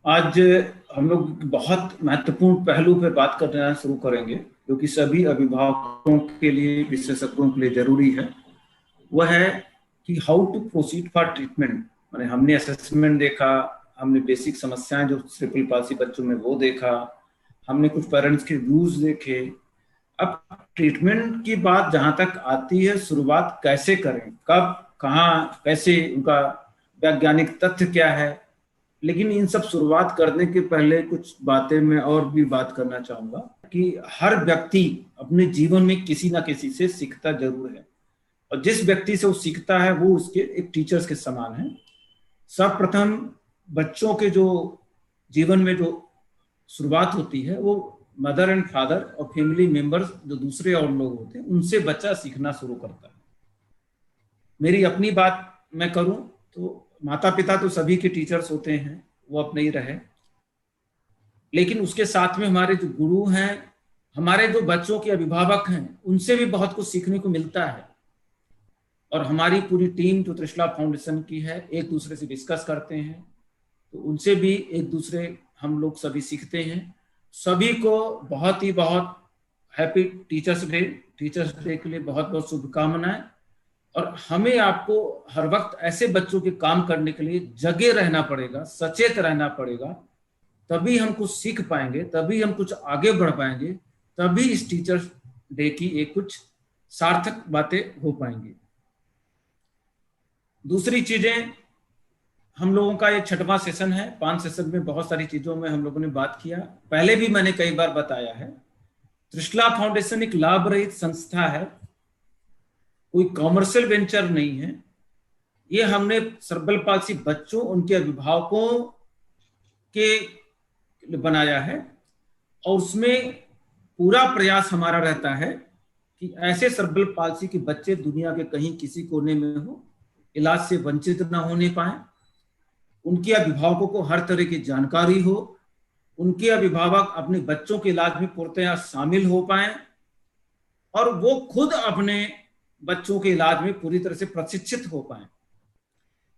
आज हम लोग बहुत महत्वपूर्ण पहलू पर बात करना शुरू करेंगे, जो कि सभी अभिभावकों के लिए, विशेषज्ञों के लिए जरूरी है। वह है कि how to proceed for treatment. मैंने हमने असेसमेंट देखा, हमने बेसिक समस्याएं जो सेरेब्रल पाल्सी बच्चों में वो देखा, हमने कुछ पेरेंट्स के व्यूज देखे। अब ट्रीटमेंट की बात जहां तक आती है, शुरुआत कैसे करें, कब, कहाँ, कैसे, उनका वैज्ञानिक तथ्य क्या है। लेकिन इन सब शुरुआत करने के पहले कुछ बातें मैं और भी बात करना चाहूंगा कि हर व्यक्ति अपने जीवन में किसी ना किसी से सीखता जरूर है, और जिस व्यक्ति से वो सीखता है वो उसके एक टीचर्स के समान है। सर्वप्रथम बच्चों के जो जीवन में जो शुरुआत होती है, वो मदर एंड फादर और फैमिली मेंबर्स जो दूसरे और लोग होते हैं उनसे बच्चा सीखना शुरू करता है। मेरी अपनी बात मैं करूं तो माता पिता तो सभी के टीचर्स होते हैं, वो अपने ही रहे, लेकिन उसके साथ में हमारे जो गुरु हैं, हमारे जो बच्चों के अभिभावक हैं, उनसे भी बहुत कुछ सीखने को मिलता है। और हमारी पूरी टीम जो त्रिशला फाउंडेशन की है, एक दूसरे से डिस्कस करते हैं, तो उनसे भी एक दूसरे हम लोग सभी सीखते हैं। सभी को बहुत हैप्पी टीचर्स डे के लिए बहुत बहुत शुभकामनाएं। और हमें आपको हर वक्त ऐसे बच्चों के काम करने के लिए जगे रहना पड़ेगा, सचेत रहना पड़ेगा, तभी हम कुछ सीख पाएंगे, तभी हम कुछ आगे बढ़ पाएंगे, तभी इस टीचर्स डे की एक कुछ सार्थक बातें हो पाएंगी। दूसरी चीजें, हम लोगों का ये 6वां सेशन है। 5 सेशन में बहुत सारी चीजों में हम लोगों ने बात किया। पहले भी मैंने कई बार बताया है, त्रिशला फाउंडेशन एक लाभ रहित संस्था है, कोई कॉमर्शियल वेंचर नहीं है। ये हमने सेरेब्रल पाल्सी बच्चों, उनके अभिभावकों के बनाया है, और उसमें पूरा प्रयास हमारा रहता है कि ऐसे सेरेब्रल पाल्सी के बच्चे दुनिया के कहीं किसी कोने में हो, इलाज से वंचित न होने पाए, उनके अभिभावकों को हर तरह की जानकारी हो, उनके अभिभावक अपने बच्चों के इलाज में पूर्णतः शामिल हो पाए, और वो खुद अपने बच्चों के इलाज में पूरी तरह से प्रशिक्षित हो पाए।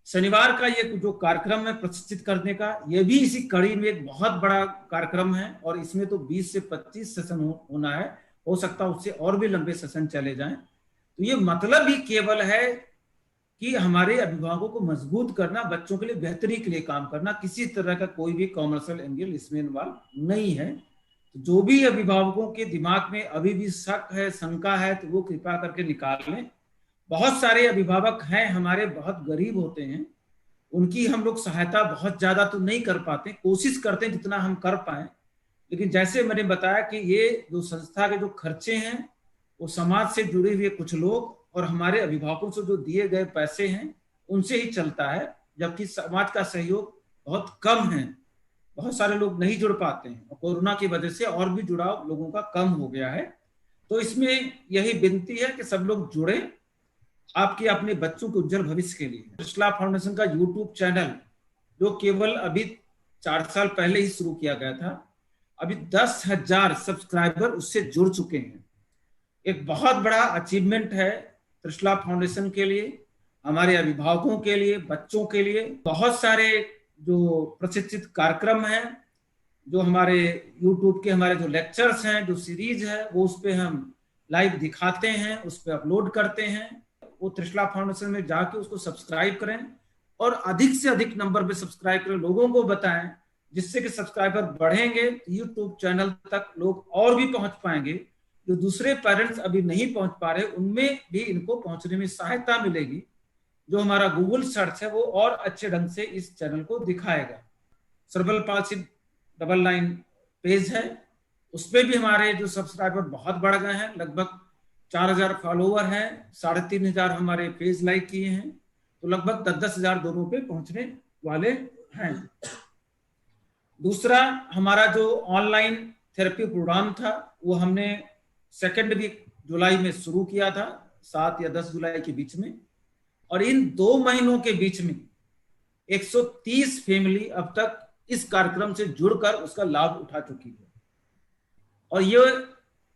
शनिवार का ये जो कार्यक्रम है प्रशिक्षित करने का, ये भी इसी कड़ी में एक बहुत बड़ा कार्यक्रम है, और इसमें तो 20 से 25 सेशन होना है। हो सकता है उससे और भी लंबे सेशन चले जाएं। तो ये मतलब ही केवल है कि हमारे अभिभावकों को मजबूत करना, बच्चों के लिए बेहतरी के लिए काम करना, किसी तरह का कोई भी कॉमर्शियल एंगल इसमें इन्वॉल्व नहीं है। तो जो भी अभिभावकों के दिमाग में अभी भी शक है, शंका है, तो वो कृपया करके निकाल लें। बहुत सारे अभिभावक हैं हमारे, बहुत गरीब होते हैं, उनकी हम लोग सहायता बहुत ज्यादा तो नहीं कर पाते, कोशिश करते हैं जितना हम कर पाए। लेकिन जैसे मैंने बताया कि ये जो संस्था के जो खर्चे हैं, वो समाज से जुड़े हुए कुछ लोग और हमारे अभिभावकों से जो दिए गए पैसे हैं उनसे ही चलता है, जबकि समाज का सहयोग बहुत कम है। बहुत सारे लोग नहीं जुड़ पाते हैं, और कोरोना की वजह से और भी जुड़ाव लोगों का कम हो गया है। तो इसमें यही विनती है कि सब लोग जुड़े, आपके अपने बच्चों के उज्जवल भविष्य के लिए। त्रिशला फाउंडेशन का यूट्यूब चैनल, जो केवल अभी 4 साल पहले ही शुरू किया गया था, अभी 10,000 सब्सक्राइबर उससे जुड़ चुके हैं। एक बहुत बड़ा अचीवमेंट है त्रिशला फाउंडेशन के लिए, हमारे अभिभावकों के लिए, बच्चों के लिए। बहुत सारे जो प्रशिक्षित कार्यक्रम हैं, जो हमारे यूट्यूब के हमारे जो लेक्चर्स हैं, जो सीरीज है, वो उस पर हम लाइव दिखाते हैं, उस पर अपलोड करते हैं। वो त्रिशला फाउंडेशन में जाके उसको सब्सक्राइब करें, और अधिक से अधिक नंबर पे सब्सक्राइब करें, लोगों को बताएं, जिससे कि सब्सक्राइबर बढ़ेंगे, यूट्यूब चैनल तक लोग और भी पहुंच पाएंगे। जो दूसरे पेरेंट्स अभी नहीं पहुंच पा रहे, उनमें भी इनको पहुंचने में सहायता मिलेगी। जो हमारा गूगल सर्च है वो और अच्छे ढंग से इस चैनल को दिखाएगा। Cerebral palsy double line page है, उसपे भी हमारे जो सब्सक्राइबर बहुत बढ़ गए हैं, लगभग 4,000 फॉलोवर हैं, 3,500 हमारे पेज लाइक किए हैं, तो लगभग 10,000 दोनों पे पहुंचने वाले हैं। दूसरा, हमारा जो ऑनलाइन थेरेपी प्रोग्राम था, वो हमने 2 वीक जुलाई में शुरू किया था, 7 या 10 जुलाई के बीच में, और इन 2 महीनों के बीच में 130 फैमिली अब तक इस कार्यक्रम से जुड़कर उसका लाभ उठा चुकी है। और ये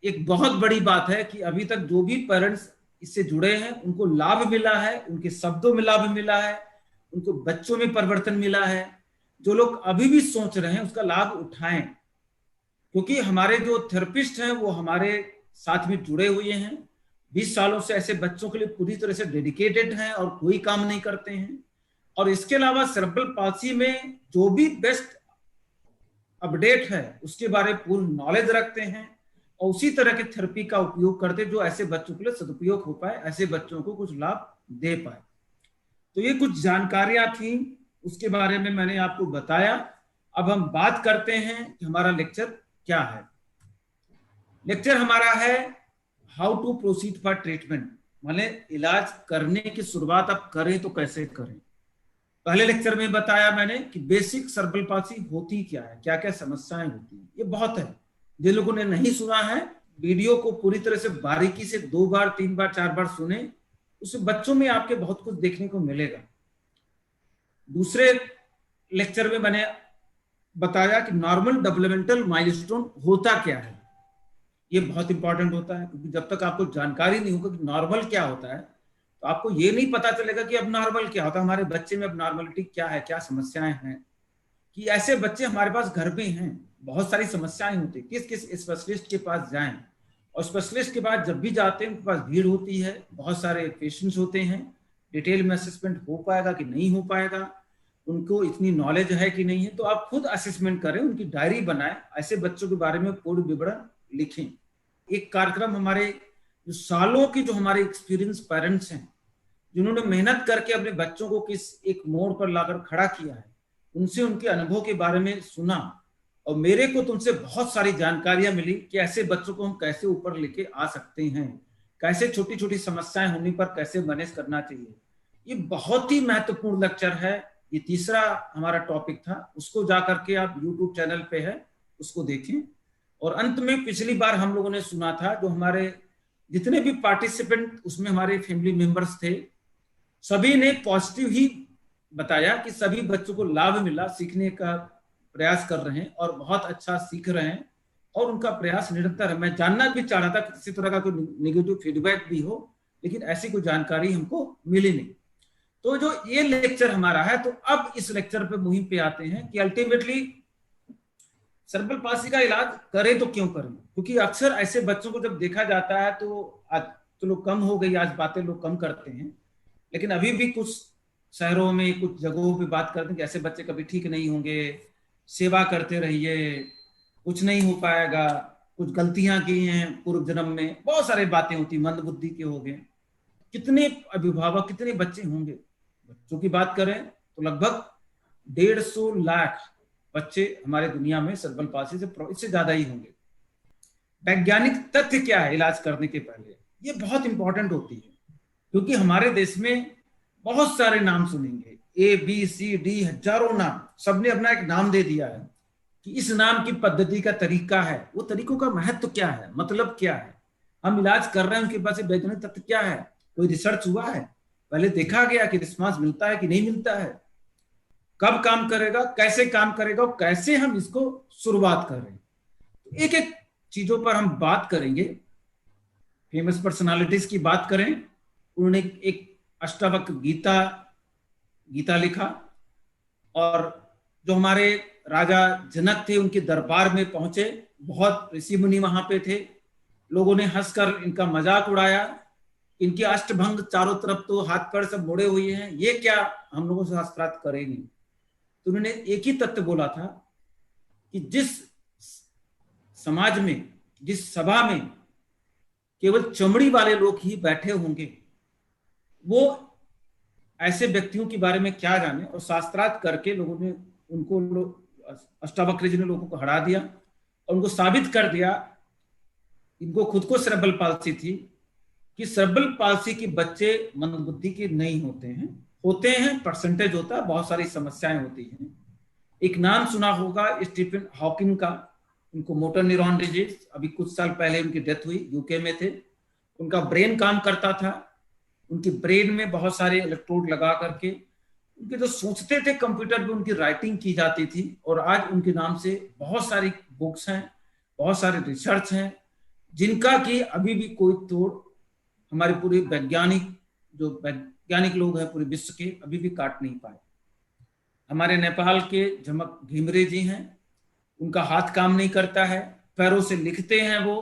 एक बहुत बड़ी बात है कि अभी तक जो भी पेरेंट्स इससे जुड़े हैं उनको लाभ मिला है, उनके शब्दों में लाभ मिला है, उनको बच्चों में परिवर्तन मिला है, जो लोग अभी भी सोच रहे हैं उसका लाभ उठाएं, क्योंकि हमारे जो थेरेपिस्ट हैं वो हमारे साथ में जुड़े हुए हैं, 20 सालों से ऐसे बच्चों के लिए पूरी तरह से डेडिकेटेड हैं और कोई काम नहीं करते हैं। और इसके अलावा सेरेब्रल पाल्सी में जो भी बेस्ट अपडेट है उसके बारे में पूर्ण नॉलेज रखते हैं और उसी तरह की थेरेपी का उपयोग करते जो ऐसे बच्चों के लिए सदुपयोग हो पाए, ऐसे बच्चों को कुछ लाभ दे पाए। तो ये कुछ जानकारियां थी, उसके बारे में मैंने आपको बताया। अब हम बात करते हैं कि हमारा लेक्चर क्या है। लेक्चर हमारा है how to proceed for treatment, माने इलाज करने की शुरुआत आप करें तो कैसे करें। पहले लेक्चर में बताया मैंने कि बेसिक सेरेब्रल पाल्सी होती क्या है, क्या क्या समस्याएं होती हैं, ये बहुत है। जिन लोगों ने नहीं सुना है, वीडियो को पूरी तरह से बारीकी से 2 बार 3 बार 4 बार सुने, उससे बच्चों में आपके बहुत कुछ देखने को मिलेगा। दूसरे लेक्चर में मैंने बताया कि नॉर्मल डेवलपमेंटल माइलस्टोन होता क्या है। ये बहुत इंपॉर्टेंट होता है, क्योंकि जब तक आपको जानकारी नहीं होगा कि नॉर्मल क्या होता है तो आपको ये नहीं पता चलेगा कि अब नॉर्मल क्या होता है, हमारे बच्चे में अब नॉर्मलिटी क्या है, क्या समस्याएं हैं। कि ऐसे बच्चे हमारे पास घर में हैं, बहुत सारी समस्याएं होती है, किस किस स्पेशलिस्ट के पास जाएं। और स्पेशलिस्ट के पास जब भी जाते हैं उनके पास भीड़ होती है, बहुत सारे पेशेंट्स होते हैं, डिटेल में असेसमेंट हो पाएगा कि नहीं हो पाएगा, उनको इतनी नॉलेज है कि नहीं है। तो आप खुद असेसमेंट करें, उनकी डायरी बनाएं, ऐसे बच्चों के बारे में पूर्ण विवरण लिखें। एक कार्यक्रम हमारे जो सालों की जो हमारे एक्सपीरियंस पेरेंट्स हैं, जिन्होंने मेहनत करके अपने बच्चों को किस एक मोड़ पर लाकर खड़ा किया है, उनसे उनके अनुभव के बारे में सुना और मेरे को तुमसे बहुत सारी जानकारियां मिली कि ऐसे बच्चों को हम कैसे ऊपर लेके आ सकते हैं, कैसे छोटी छोटी समस्याएं होने पर कैसे मैनेज करना चाहिए। ये बहुत ही महत्वपूर्ण लेक्चर है। ये तीसरा हमारा टॉपिक था, उसको जाकर के आप यूट्यूब चैनल पे है, उसको देखें। और अंत में पिछली बार हम लोगों ने सुना था, जो हमारे जितने भी पार्टिसिपेंट उसमें हमारे फैमिली मेंबर्स थे, सभी ने पॉजिटिव ही बताया कि सभी बच्चों को लाभ मिला, सीखने का प्रयास कर रहे हैं और बहुत अच्छा सीख रहे हैं और उनका प्रयास निरंतर है। मैं जानना भी चाह रहा था कि किसी तरह का कोई नेगेटिव फीडबैक भी हो, लेकिन ऐसी कोई जानकारी हमको मिली नहीं। तो जो ये लेक्चर हमारा है, तो अब इस लेक्चर पे मुहिम पे आते हैं कि अल्टीमेटली सेरेब्रल पाल्सी का इलाज करें तो क्यों करें। क्योंकि अक्सर ऐसे बच्चों को जब देखा जाता है तो आज तो लोग कम हो गई, आज बातें लोग कम करते हैं, लेकिन अभी भी कुछ शहरों में कुछ जगहों पे बात करते हैं कि ऐसे बच्चे कभी ठीक नहीं होंगे, सेवा करते रहिए, कुछ नहीं हो पाएगा, कुछ गलतियां की हैं पूर्व जन्म में, बहुत सारी बातें होती, मंद बुद्धि के हो गए। कितने अभिभावक, कितने बच्चे होंगे, बच्चों की बात करें तो लगभग 150 लाख बच्चे हमारे दुनिया में सेरेब्रल पाल्सी से, इससे ज्यादा ही होंगे। वैज्ञानिक तथ्य क्या है इलाज करने के पहले, ये बहुत इंपॉर्टेंट होती है, क्योंकि हमारे देश में बहुत सारे नाम सुनेंगे, ABCD हजारों नाम, सबने अपना एक नाम दे दिया है कि इस नाम की पद्धति का तरीका है। वो तरीकों का महत्व क्या है, मतलब क्या है, हम इलाज कर रहे हैं उनके पास वैज्ञानिक तथ्य क्या है, कोई रिसर्च हुआ है, पहले देखा गया कि रिस्पांस मिलता है कि नहीं मिलता है, कब काम करेगा, कैसे काम करेगा और कैसे हम इसको शुरुआत कर रहे हैं। तो एक एक चीजों पर हम बात करेंगे। फेमस पर्सनालिटीज की बात करें, उन्होंने एक अष्टावक्र गीता लिखा, और जो हमारे राजा जनक थे उनके दरबार में पहुंचे, बहुत ऋषि मुनि वहां पे थे, लोगों ने हंसकर इनका मजाक उड़ाया, इनके अष्टभंग चारों तरफ तो हाथ पैर सब मोड़े हुए हैं, ये क्या हम लोगों से शास्त्रार्थ करेंगे। तो उन्होंने एक ही तत्व बोला था कि जिस समाज में, जिस सभा में केवल चमड़ी वाले लोग ही बैठे होंगे, वो ऐसे व्यक्तियों के बारे में क्या जाने। और शास्त्रार्थ करके लोगों ने उनको, अष्टावक्र जी ने लोगों को हरा दिया और उनको साबित कर दिया, इनको खुद को सेरेब्रल पाल्सी थी, कि सेरेब्रल पाल्सी के बच्चे मंदबुद्धि के नहीं होते हैं, परसेंटेज होता है, बहुत सारी समस्याएं होती हैं। एक नाम सुना होगा स्टीफन हॉकिंग का, उनको मोटर न्यूरॉन डिजीज, अभी कुछ साल पहले उनकी डेथ हुई, यूके में थे। उनका ब्रेन काम करता था, उनकी ब्रेन में बहुत सारे इलेक्ट्रोड लगा करके उनके जो सोचते थे कंप्यूटर पे उनकी राइटिंग की जाती थी। और आज उनके नाम से बहुत सारी बुक्स हैं, बहुत सारे रिसर्च हैं, जिनका कि अभी भी कोई तोड़ हमारे पूरे वैज्ञानिक लोग हैं पूरे विश्व के, अभी भी काट नहीं पाए। हमारे नेपाल के झमक घिमरे जी हैं, उनका हाथ काम नहीं करता है, पैरों से लिखते हैं वो,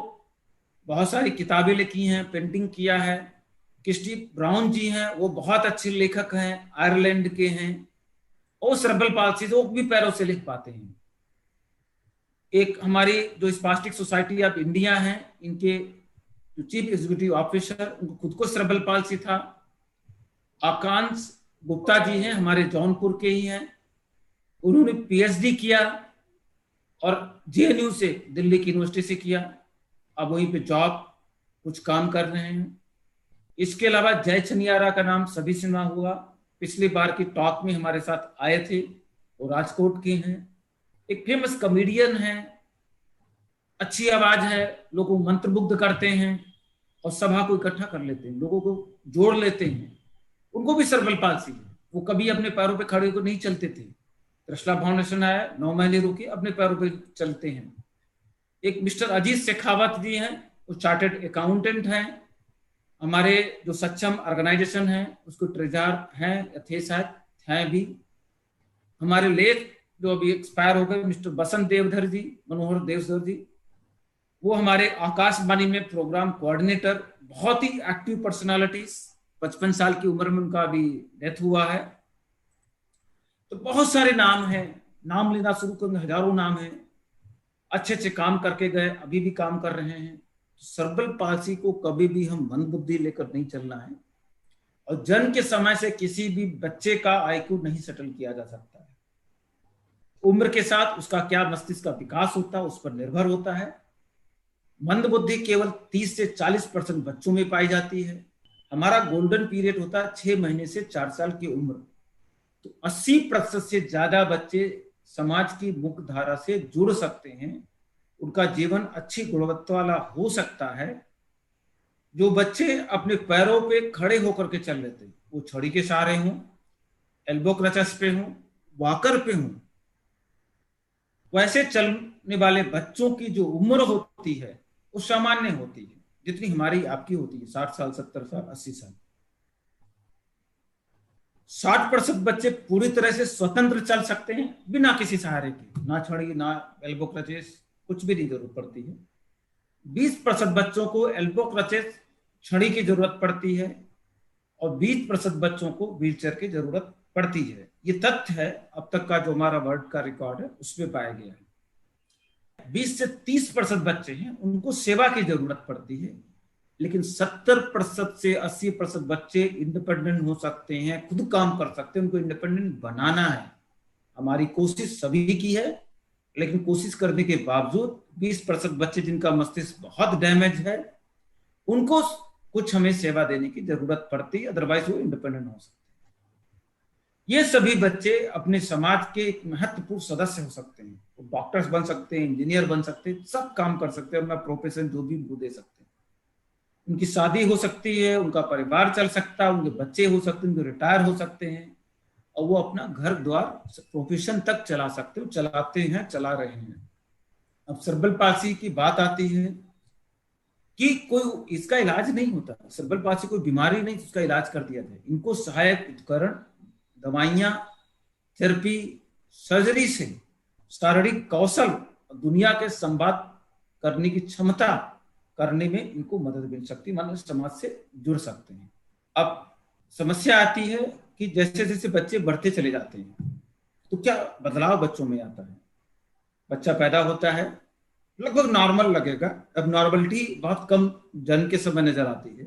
बहुत सारी किताबें लिखी हैं, पेंटिंग किया है। क्रिस्टी ब्राउन जी हैं, वो बहुत अच्छे लेखक हैं, आयरलैंड के हैं, और सेरेब्रल पाल्सी वो भी पैरों से लिख पाते हैं। एक हमारी जो स्पास्टिक सोसाइटी ऑफ इंडिया है, इनके जो चीफ एग्जीक्यूटिव ऑफिसर, उनको खुद को सेरेब्रल पाल्सी था। आकांक्ष गुप्ता जी हैं, हमारे जौनपुर के ही हैं, उन्होंने पीएचडी किया और जेएनयू से, दिल्ली की यूनिवर्सिटी से किया, अब वहीं पे जॉब कुछ काम कर रहे हैं। इसके अलावा जय छनियारा का नाम सभी सुना हुआ, पिछली बार की टॉक में हमारे साथ आए थे, वो राजकोट के हैं, एक फेमस कॉमेडियन है, अच्छी आवाज है, लोगों को मंत्रमुग्ध करते हैं और सभा को इकट्ठा कर लेते हैं, लोगों को जोड़ लेते हैं। उनको भी सेरेब्रल पाल्सी है, वो कभी अपने पैरों पे खड़े होकर नहीं चलते थे। त्रिशला फाउंडेशन आया, 9 महीने रुके, अपने पैरों पे चलते हैं। एक मिस्टर अजीत शेखावत जी हैं, वो चार्टर्ड अकाउंटेंट हैं, हमारे जो सक्षम ऑर्गेनाइजेशन है उसको ट्रेजर हैं, थे शायद, हैं भी। हमारे लेख जो अभी एक्सपायर हो गए, मिस्टर बसंत देवधर जी, मनोहर देवधर जी, वो हमारे आकाशवाणी में प्रोग्राम कोऑर्डिनेटर, बहुत ही एक्टिव पर्सनालिटीज, 55 साल की उम्र में उनका अभी डेथ हुआ है। तो बहुत सारे नाम हैं, नाम लेना शुरू करेंगे, हजारों नाम हैं, अच्छे अच्छे काम करके गए, अभी भी काम कर रहे हैं। तो सेरेब्रल पाल्सी को कभी भी हम मंदबुद्धि लेकर नहीं चलना है, और जन्म के समय से किसी भी बच्चे का आईक्यू नहीं सेटल किया जा सकता है। उम्र के साथ उसका क्या मस्तिष्क का विकास होता है उस पर निर्भर होता है। मंदबुद्धि केवल 30 से 40% बच्चों में पाई जाती है। हमारा गोल्डन पीरियड होता है 6 महीने से 4 साल की उम्र। तो 80% से ज्यादा बच्चे समाज की मुख्य धारा से जुड़ सकते हैं, उनका जीवन अच्छी गुणवत्ता वाला हो सकता है। जो बच्चे अपने पैरों पे खड़े होकर के चल लेते हैं, वो छड़ी के सहारे हों, एल्बो क्रचस पे हों, वॉकर पे हों, वैसे चलने वाले बच्चों की जो उम्र होती है वो सामान्य होती है, जितनी हमारी आपकी होती है, 60 साल, 70 साल, 80 साल। 60% बच्चे पूरी तरह से स्वतंत्र चल सकते हैं बिना किसी सहारे के, ना छड़ी, ना एल्बो क्रचेस, कुछ भी नहीं जरूरत पड़ती है। 20% बच्चों को एल्बो क्रचेस, छड़ी की जरूरत पड़ती है, और 20% बच्चों को व्हीलचेयर की जरूरत पड़ती है। ये तथ्य है, अब तक का जो हमारा वर्ल्ड का रिकॉर्ड है उसमें पाया गया है। 20 से 30% बच्चे हैं, उनको सेवा की जरूरत पड़ती है, लेकिन 70% से 80% बच्चे इंडिपेंडेंट हो सकते हैं, खुद काम कर सकते हैं। उनको इंडिपेंडेंट बनाना है, हमारी कोशिश सभी की है, लेकिन कोशिश करने के बावजूद 20% बच्चे जिनका मस्तिष्क बहुत डैमेज है, उनको कुछ हमें सेवा देने की जरूरत पड़ती है, अदरवाइज वो इंडिपेंडेंट हो सकते हैं। ये सभी बच्चे अपने समाज के एक महत्वपूर्ण सदस्य हो सकते हैं, वो डॉक्टर्स बन सकते हैं, इंजीनियर बन सकते हैं, सब काम कर सकते हैं, अपना प्रोफेशन जो भी उनको दे सकते हैं। उनकी शादी हो सकती है, उनका परिवार चल सकता है, उनके बच्चे हो सकते हैं, उनके रिटायर हो सकते हैं, और वो अपना घर द्वार प्रोफेशन तक चला सकते हैं, चलाते हैं, चला रहे हैं। अब सेरेब्रल पाल्सी की बात आती है कि कोई इसका इलाज नहीं होता, सेरेब्रल पाल्सी कोई बीमारी नहीं उसका इलाज कर दिया जाए। इनको सहायक उपकरण, दवाइयां, थेरेपी, सर्जरी से शारीरिक कौशल, दुनिया के संवाद करने की क्षमता करने में इनको मदद मिल सकती है, मतलब समाज से जुड़ सकते हैं। अब समस्या आती है कि जैसे जैसे बच्चे बढ़ते चले जाते हैं तो क्या बदलाव बच्चों में आता है। बच्चा पैदा होता है, लगभग नॉर्मल लगेगा, अब नॉर्मलिटी बहुत कम जन्म के समय नजर आती है,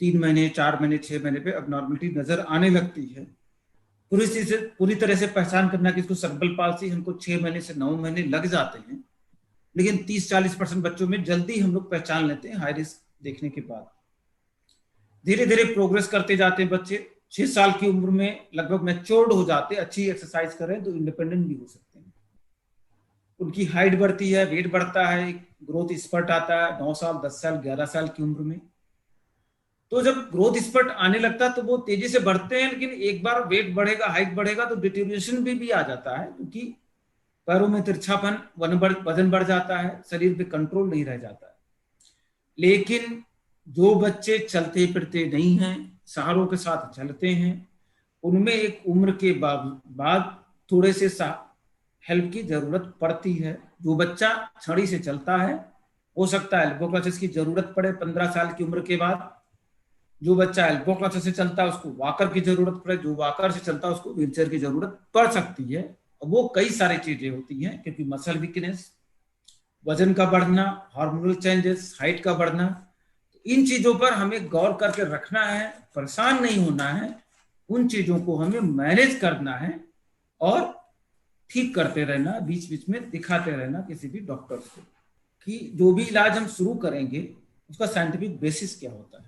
3 महीने, 4 महीने, 6 महीने पे अब नॉर्मलिटी नजर आने लगती है। पूरी तरह से पहचान करना कि इसको सेरेब्रल पाल्सी, हमको 6 महीने से 9 महीने लग जाते हैं, लेकिन 30-40% बच्चों में जल्दी हम लोग पहचान लेते हैं हाई रिस्क देखने के बाद। धीरे धीरे प्रोग्रेस करते जाते हैं बच्चे, 6 साल की उम्र में लगभग मैच्योर्ड हो जाते हैं, अच्छी एक्सरसाइज करें तो इंडिपेंडेंट भी हो सकते हैं। उनकी हाइट बढ़ती है, वेट बढ़ता है, ग्रोथ स्पर्ट आता है 9 साल, 10 साल, 11 साल की उम्र में। तो जब ग्रोथ स्पर्ट आने लगता है तो वो तेजी से बढ़ते हैं, लेकिन एक बार वेट बढ़ेगा, हाइट बढ़ेगा तो डिटेरियोरेशन भी आ जाता है, क्योंकि पैरों में तिरछापन, वजन बढ़ जाता है, शरीर पे कंट्रोल नहीं रह जाता है। लेकिन जो बच्चे चलते फिरते नहीं हैं, सहारों के साथ चलते हैं, उनमें एक उम्र के बाद थोड़े से हेल्प की जरूरत पड़ती है। जो बच्चा छड़ी से चलता है, हो सकता है एल्बो क्रचेस की जरूरत पड़े 15 साल की उम्र के बाद। जो बच्चा एल्बो क्रचेस से चलता है उसको वॉकर की जरूरत पड़े, जो वॉकर से चलता है उसको व्हीलचेयर की जरूरत पड़ सकती है। वो कई सारी चीजें होती हैं, क्योंकि मसल वीकनेस, वजन का बढ़ना, हार्मोनल चेंजेस, हाइट का बढ़ना, इन चीजों पर हमें गौर करके रखना है, परेशान नहीं होना है। उन चीजों को हमें मैनेज करना है और ठीक करते रहना, बीच बीच में दिखाते रहना किसी भी डॉक्टर को कि जो भी इलाज हम शुरू करेंगे उसका साइंटिफिक बेसिस क्या होता है।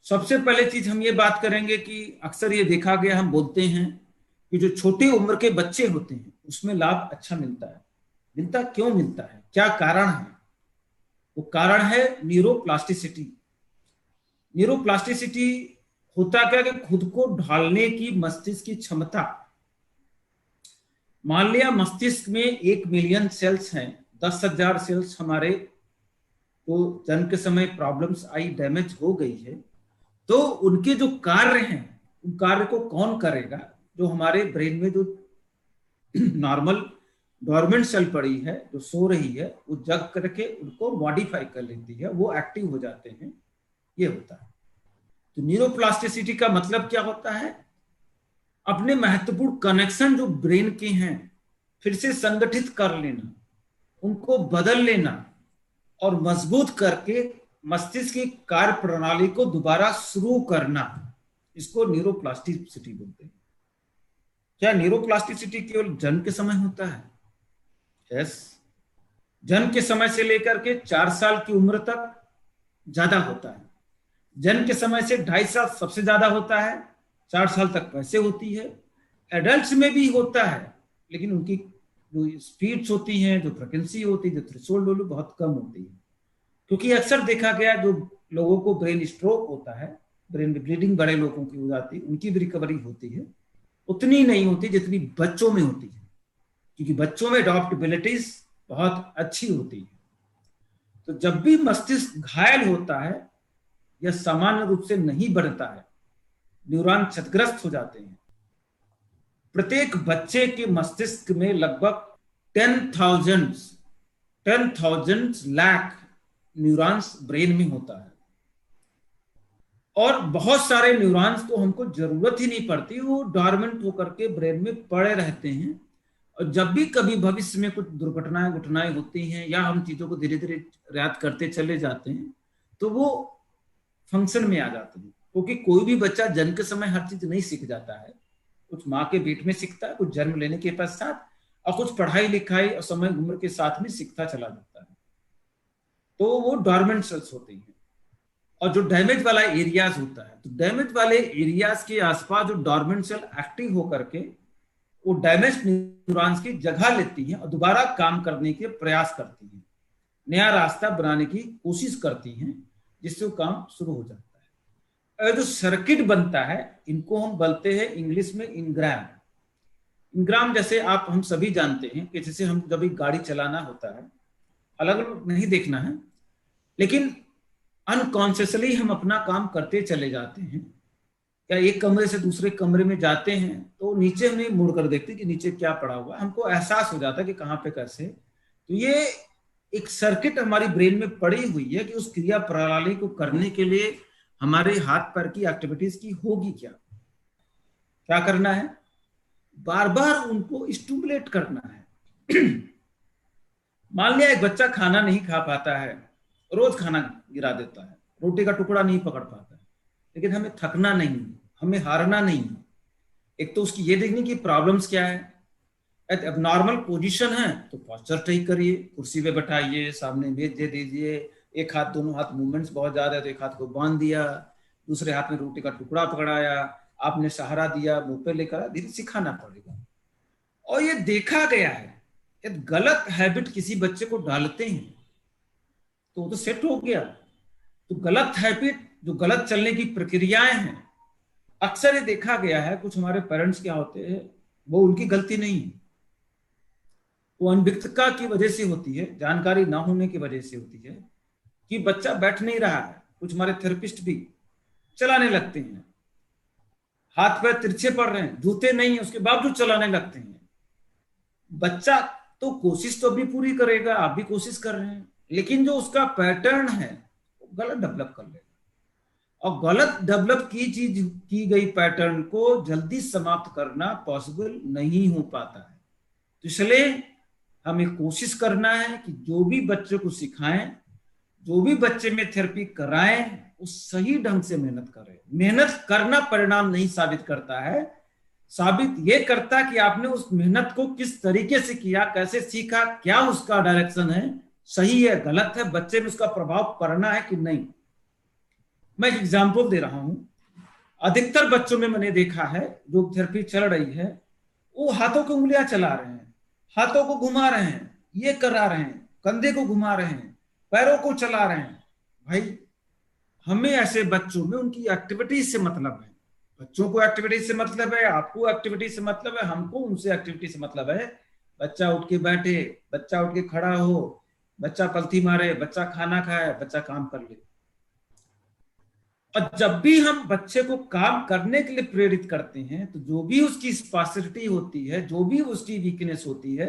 सबसे पहले चीज हम ये बात करेंगे कि अक्सर ये देखा गया, हम बोलते हैं कि जो छोटी उम्र के बच्चे होते हैं उसमें लाभ अच्छा मिलता है। मिलता क्यों मिलता है, क्या कारण है? वो कारण है न्यूरोप्लास्टिसिटी। न्यूरोप्लास्टिसिटी होता क्या कि खुद को ढालने की मस्तिष्क की क्षमता। मान लिया मस्तिष्क में 1 मिलियन सेल्स हैं, 10,000 सेल्स हमारे तो जन्म के समय प्रॉब्लम्स आई, डैमेज हो गई है, तो उनके जो कार्य हैं उन कार्य को कौन करेगा? जो हमारे ब्रेन में जो नॉर्मल डोरमेंट सेल पड़ी है, जो सो रही है, वो जग करके उनको मॉडिफाई कर लेती है, वो एक्टिव हो जाते हैं, ये होता है। तो न्यूरोप्लास्टिसिटी का मतलब क्या होता है? अपने महत्वपूर्ण कनेक्शन जो ब्रेन के हैं फिर से संगठित कर लेना, उनको बदल लेना और मजबूत करके मस्तिष्क की कार्य प्रणाली को दोबारा शुरू करना, इसको न्यूरोप्लास्टिसिटी बोलते हैं। क्या न्यूरोप्लास्टिसिटी केवल जन्म के समय होता है? यस, जन्म के समय से लेकर के 4 साल की उम्र तक ज्यादा होता है। जन्म के समय से 2.5 साल सबसे ज्यादा होता है, 4 साल तक वैसे होती है। एडल्ट्स में भी होता है, लेकिन उनकी जो स्पीड्स होती हैं, जो फ्रिक्वेंसी होती है, जो थ्रेशोल्ड वैल्यू बहुत कम होती है। क्योंकि अक्सर देखा गया जो लोगों को ब्रेन स्ट्रोक होता है, ब्रेन में ब्लीडिंग बड़े लोगों की हो जाती है, उनकी भी रिकवरी होती है, उतनी नहीं होती जितनी बच्चों में होती है, क्योंकि बच्चों में अडॉप्टेबिलिटीज बहुत अच्छी होती है। तो जब भी मस्तिष्क घायल होता है या सामान्य रूप से नहीं बढ़ता है, न्यूरॉन क्षतिग्रस्त हो जाते हैं। प्रत्येक बच्चे के मस्तिष्क में लगभग 10,000 लाख न्यूरॉन्स ब्रेन में होता है, और बहुत सारे न्यूरॉन्स को हमको जरूरत ही नहीं पड़ती, वो डॉर्मेंट होकर के ब्रेन में पड़े रहते हैं। और जब भी कभी भविष्य में कुछ दुर्घटनाएं घटनाएं होती हैं या हम चीजों को धीरे धीरे याद करते चले जाते हैं, तो वो फंक्शन में आ जाते हैं। क्योंकि कोई भी बच्चा जन्म के समय हर चीज नहीं सीख जाता है, कुछ माँ के पेट में सीखता है, कुछ जन्म लेने के पश्चात, और कुछ पढ़ाई लिखाई और समय उम्र के साथ में सीखता चला जाता है। तो वो डॉर्मेंट सेल्स होते हैं। और जो डैमेज वाला एरियाज होता है, तो डैमेज वाले एरियाज के आसपास जो डॉर्मेंट सेल एक्टिव होकर के वो डैमेज न्यूरॉन्स की जगह लेती हैं और दोबारा काम करने के प्रयास करती हैं, नया रास्ता बनाने की कोशिश करती हैं, जिससे वो काम शुरू हो जाता है। और जो सर्किट बनता है, इनको हम बोलते हैं इंग्लिश में इंग्राम। इंग्राम जैसे आप हम सभी जानते हैं कि जैसे हम जब गाड़ी चलाना होता है, अलग अलग नहीं देखना है, लेकिन अनकॉन्शियसली हम अपना काम करते चले जाते हैं। या एक कमरे से दूसरे कमरे में जाते हैं तो नीचे नहीं मुड़ कर देखते कि नीचे क्या पड़ा हुआ है, हमको एहसास हो जाता है कि कहाँ पे कैसे। तो ये एक सर्किट हमारी ब्रेन में पड़ी हुई है कि उस क्रिया प्रणाली को करने के लिए हमारे हाथ पैर की एक्टिविटीज की होगी क्या करना है? बार बार उनको स्टिमुलेट करना है। मान लिया एक बच्चा खाना नहीं खा पाता है, रोज खाना गिरा देता है, रोटी का टुकड़ा नहीं पकड़ पाता है, लेकिन हमें थकना नहीं, हमें हारना नहीं। एक तो उसकी ये देखनी कि प्रॉब्लम्स क्या है। अब नॉर्मल पोजीशन है तो पोस्चर ठीक करिए, कुर्सी पे बैठाइए, सामने मेज दे दीजिए, एक हाथ दोनों हाथ मूवमेंट्स बहुत ज्यादा है तो एक हाथ को बांध दिया, दूसरे हाथ में रोटी का टुकड़ा पकड़ाया, आपने सहारा दिया, मुंह पे लेकर धीरे सिखाना पड़ेगा। और ये देखा गया है, यदि गलत हैबिट किसी बच्चे को डालते हैं तो वो तो सेट हो गया। तो गलत हैबिट, जो गलत चलने की प्रक्रियाएं हैं, अक्सर ये देखा गया है कुछ हमारे पेरेंट्स क्या होते हैं, वो उनकी गलती नहीं है, वो अनभिज्ञता की वजह से होती है, जानकारी ना होने की वजह से होती है कि बच्चा बैठ नहीं रहा है। कुछ हमारे थेरेपिस्ट भी चलाने लगते हैं, हाथ पैर तिरछे पड़ रहे हैं, जूते नहीं है, उसके बावजूद चलाने लगते हैं। बच्चा तो कोशिश तो भी पूरी करेगा, आप भी कोशिश कर रहे हैं, लेकिन जो उसका पैटर्न है वो गलत डेवलप कर लेगा, और गलत डेवलप की गई पैटर्न को जल्दी समाप्त करना पॉसिबल नहीं हो पाता है। तो इसलिए हमें कोशिश करना है कि जो भी बच्चे को सिखाएं, जो भी बच्चे में थेरेपी कराएं, वो सही ढंग से मेहनत करें। मेहनत करना परिणाम नहीं साबित करता है, साबित ये करता कि आपने उस मेहनत को किस तरीके से किया, कैसे सीखा, क्या उसका डायरेक्शन है, सही है गलत है, बच्चे में उसका प्रभाव पड़ना है कि नहीं। मैं एक एग्जाम्पल दे रहा हूं। अधिकतर बच्चों में मैंने देखा है जो थेरेपी चल रही है, वो हाथों की उंगलियां चला रहे हैं, हाथों को घुमा रहे हैं, ये करा रहे हैं, कंधे को घुमा रहे हैं, पैरों को चला रहे हैं। भाई हमें ऐसे बच्चों में उनकी एक्टिविटी से मतलब है, बच्चों को एक्टिविटी से मतलब है, आपको एक्टिविटी से मतलब है, हमको उनसे एक्टिविटी से मतलब है। बच्चा उठ के बैठे, बच्चा उठ के खड़ा हो, बच्चा पलथी मारे, बच्चा खाना खाए, बच्चा काम कर ले। और जब भी हम बच्चे को काम करने के लिए प्रेरित करते हैं, तो जो भी उसकी स्पेसिफिसिटी होती है, जो भी उसकी वीकनेस होती है,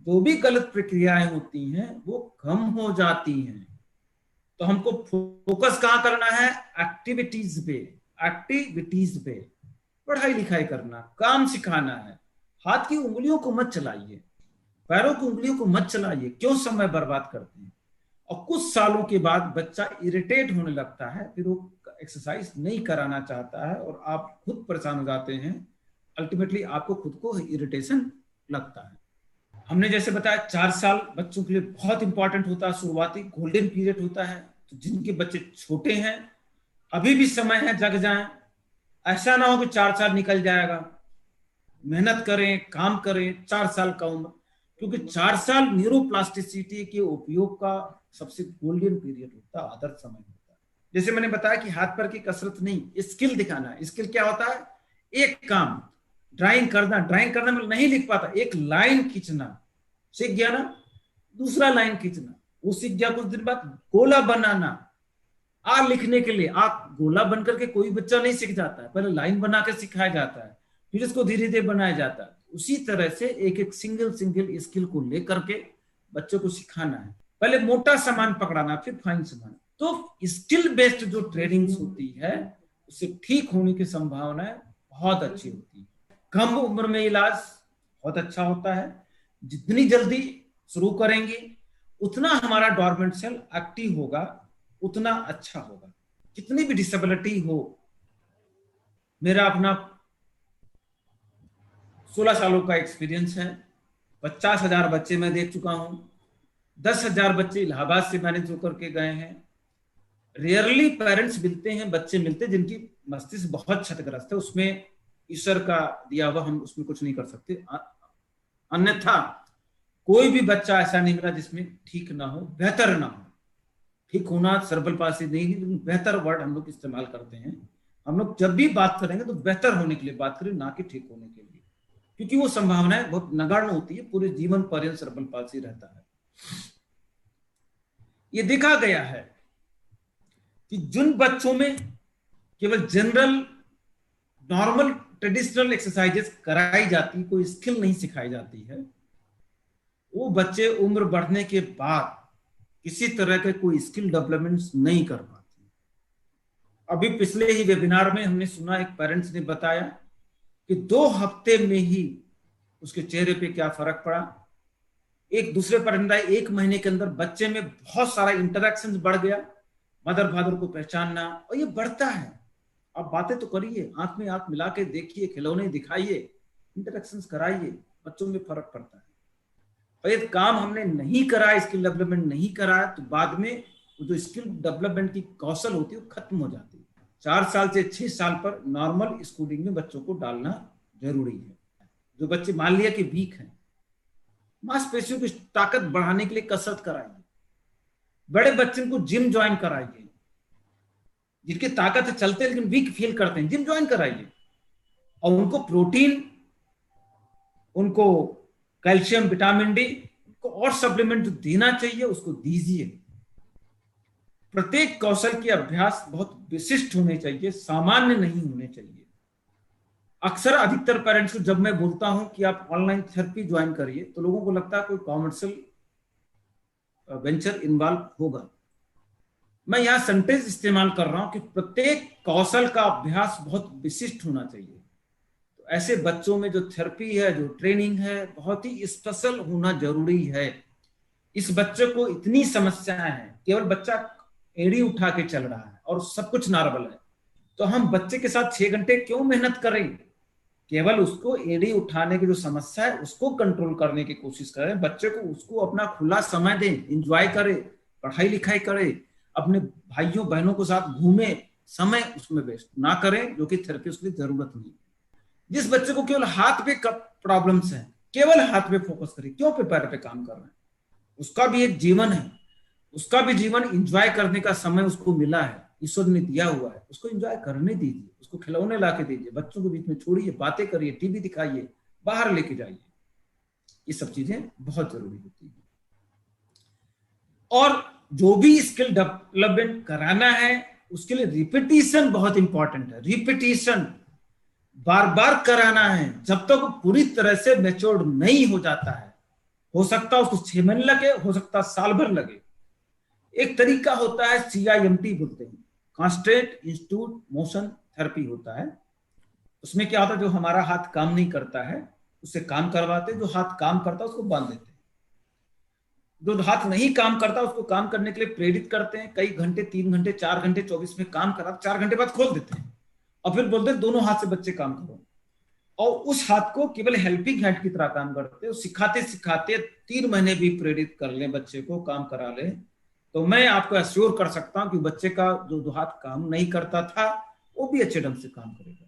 जो भी गलत प्रक्रियाएं होती हैं, वो कम हो जाती हैं। तो हमको फोकस कहां करना है? एक्टिविटीज पे, एक्टिविटीज पे, पढ़ाई लिखाई करना, काम सिखाना है। हाथ की उंगलियों को मत चलाइए, पैरों की उंगलियों को मत चलाइए, क्यों समय बर्बाद करते हैं। और कुछ सालों के बाद बच्चा इरिटेट होने लगता है, फिर वो एक्सरसाइज नहीं कराना चाहता है, और आप खुद परेशान हो जाते हैं। अल्टीमेटली आपको खुद को इरिटेशन लगता है। हमने जैसे बताया 4 साल बच्चों के लिए बहुत इंपॉर्टेंट होता है, शुरुआती गोल्डन पीरियड होता है। तो जिनके बच्चे छोटे हैं, अभी भी समय है, जग जाएं। ऐसा ना हो कि 4 साल निकल जाएगा। मेहनत करें, काम करें 4 साल का उम्र, क्योंकि 4 साल न्यूरोप्लास्टिसिटी के उपयोग का सबसे गोल्डन पीरियड होता है, आदर्श समय होता है। जैसे मैंने बताया कि हाथ पैर की कसरत नहीं, स्किल दिखाना है। स्किल क्या होता है? एक काम ड्राइंग करना मतलब नहीं लिख पाता, एक लाइन खींचना सीख गया ना, दूसरा लाइन खींचना वो सीख गया, कुछ दिन बाद गोला बनाना। आ लिखने के लिए आ गोला बन करके कोई बच्चा नहीं सीख जाता है, पहले लाइन बना के सिखाया जाता है, फिर इसको धीरे धीरे बनाया जाता है। उसी तरह से एक एक सिंगल स्किल को लेकर के बच्चों को सिखाना है। पहले मोटा सामान पकड़ाना, फिर फाइन सामान। तो स्किल बेस्ड जो ट्रेनिंग होती है, उससे ठीक होने की संभावना बहुत अच्छी होती है। कम उम्र में इलाज बहुत अच्छा होता है। जितनी जल्दी शुरू करेंगे, उतना हमारा डोरमेंट सेल एक्टिव होगा, उतना अच्छा होगा। कितनी भी डिसेबिलिटी हो, मेरा अपना 16 सालों का एक्सपीरियंस है, 50,000 बच्चे मैं देख चुका हूं, 10,000 बच्चे इलाहाबाद से मैनेज होकर के गए हैं। रेयरली पेरेंट्स मिलते हैं, बच्चे मिलते हैं जिनकी मस्तिष्क बहुत क्षतिग्रस्त है, उसमें ईश्वर का दिया हुआ, हम उसमें कुछ नहीं कर सकते। अन्यथा कोई भी बच्चा ऐसा नहीं मिला जिसमें ठीक ना हो, बेहतर ना हो। ठीक होना सर्बल पासी नहीं, लेकिन बेहतर वर्ड हम लोग इस्तेमाल करते हैं। हम लोग जब भी बात करेंगे तो बेहतर होने के लिए बात करें, ना कि ठीक होने के लिए, क्योंकि वो संभावनाएं बहुत नगण्य होती है, पूरे जीवन पर्यंत सर्बल पासी रहता है। ये देखा गया है कि जिन बच्चों में केवल जनरल नॉर्मल ट्रेडिशनल एक्सरसाइजेस कराई जाती, कोई स्किल नहीं सिखाई जाती है, वो बच्चे उम्र बढ़ने के बाद किसी तरह के कोई स्किल डेवलपमेंट नहीं कर पाते। अभी पिछले ही वेबिनार में हमने सुना, एक पेरेंट्स ने बताया कि 2 हफ्ते में ही उसके चेहरे पे क्या फर्क पड़ा। एक दूसरे पर 1 महीने के अंदर बच्चे में बहुत सारा इंटरेक्शन बढ़ गया, मदर फादर को पहचानना, और ये बढ़ता है। आप बातें तो करिए, आंख में आंख मिला के देखिए, खिलौने दिखाइए, इंटरेक्शन कराइए, बच्चों में फर्क पड़ता है। और ये काम हमने नहीं करा, स्किल डेवलपमेंट नहीं करा, तो बाद में जो स्किल डेवलपमेंट की कौशल होती है वो खत्म हो जाती है। 4 साल से 6 साल पर नॉर्मल स्कूलिंग में बच्चों को डालना जरूरी है। जो बच्चे मान लिया कि वीक हैं, मांसपेशियों की ताकत बढ़ाने के लिए कसरत कराइए। बड़े बच्चों को जिम ज्वाइन कराइए, जिनकी ताकत है चलते लेकिन वीक फील करते हैं, जिम ज्वाइन कराइए, और उनको प्रोटीन, उनको कैल्शियम, विटामिन डी, उनको और सप्लीमेंट जो देना चाहिए उसको दीजिए। प्रत्येक कौशल के अभ्यास बहुत विशिष्ट होने चाहिए, सामान्य नहीं होने चाहिए। अक्सर अधिकतर पेरेंट्स को जब मैं बोलता हूं कि आप ऑनलाइन थेरेपी ज्वाइन करिए, तो लोगों को लगता है कोई कॉमर्शियल वेंचर इन्वॉल्व होगा। मैं यहाँ सेंटेंस इस्तेमाल कर रहा हूं कि प्रत्येक कौशल का अभ्यास बहुत विशिष्ट होना चाहिए। तो ऐसे बच्चों में जो थेरेपी है, जो ट्रेनिंग है, बहुत ही स्पेशल होना जरूरी है। इस बच्चे को इतनी समस्याएं हैं, केवल बच्चा एड़ी उठा के चल रहा है और सब कुछ नॉर्मल है, तो हम बच्चे के साथ 6 घंटे क्यों मेहनत करें? केवल उसको एड़ी उठाने की जो समस्या है उसको कंट्रोल करने की कोशिश करें। बच्चे को उसको अपना खुला समय दें, एंजॉय करे, पढ़ाई लिखाई करे, अपने भाइयों बहनों के साथ घूमे, समय उसमें वेस्ट ना करें, जो कि थेरेपी उसकी जरूरत नहीं। जिस बच्चे को केवल हाथ पे प्रॉब्लम्स है, केवल हाथ पे फोकस करें, क्यों पे पैर पे काम कर रहे हैं? उसका भी एक जीवन है, उसका भी जीवन एंजॉय करने का समय उसको मिला है, ईश्वर ने दिया हुआ है, उसको एंजॉय करने दीजिए, उसको खिलौने ला के दीजिए, बच्चों के बीच में छोड़िए, बातें करिए, टीवी दिखाइए, बाहर लेके जाइए। ये सब चीजें बहुत जरूरी होती है। और जो भी स्किल डेवलपमेंट कराना है उसके लिए रिपीटिशन बहुत इंपॉर्टेंट है। रिपीटिशन बार बार कराना है जब तक पूरी तरह से मैच्योर्ड नहीं हो जाता है। हो सकता है उसको 6 महीने लगे, हो सकता है साल भर लगे। एक तरीका होता है CIMT बोलते हैं, कांस्टेंट इंस्टीट्यूट मोशन थेरेपी होता है। उसमें क्या होता है, जो हमारा हाथ काम नहीं करता है उससे काम करवाते, जो हाथ काम करता है उसको बांध देते हैं, जो हाथ नहीं काम करता उसको काम करने के लिए प्रेरित करते हैं। कई घंटे, 3 घंटे, 4 घंटे, 24 में काम करा, 4 घंटे बाद खोल देते हैं और फिर बोलते हैं दोनों हाथ से बच्चे काम करो। और उस हाथ को केवल हेल्पिंग हैंड की तरह काम करते हैं। सिखाते सिखाते 3 महीने भी प्रेरित कर ले, बच्चे को काम करा ले, तो मैं आपको एश्योर कर सकता हूं कि बच्चे का जो हाथ काम नहीं करता था वो भी अच्छे ढंग से काम करेगा।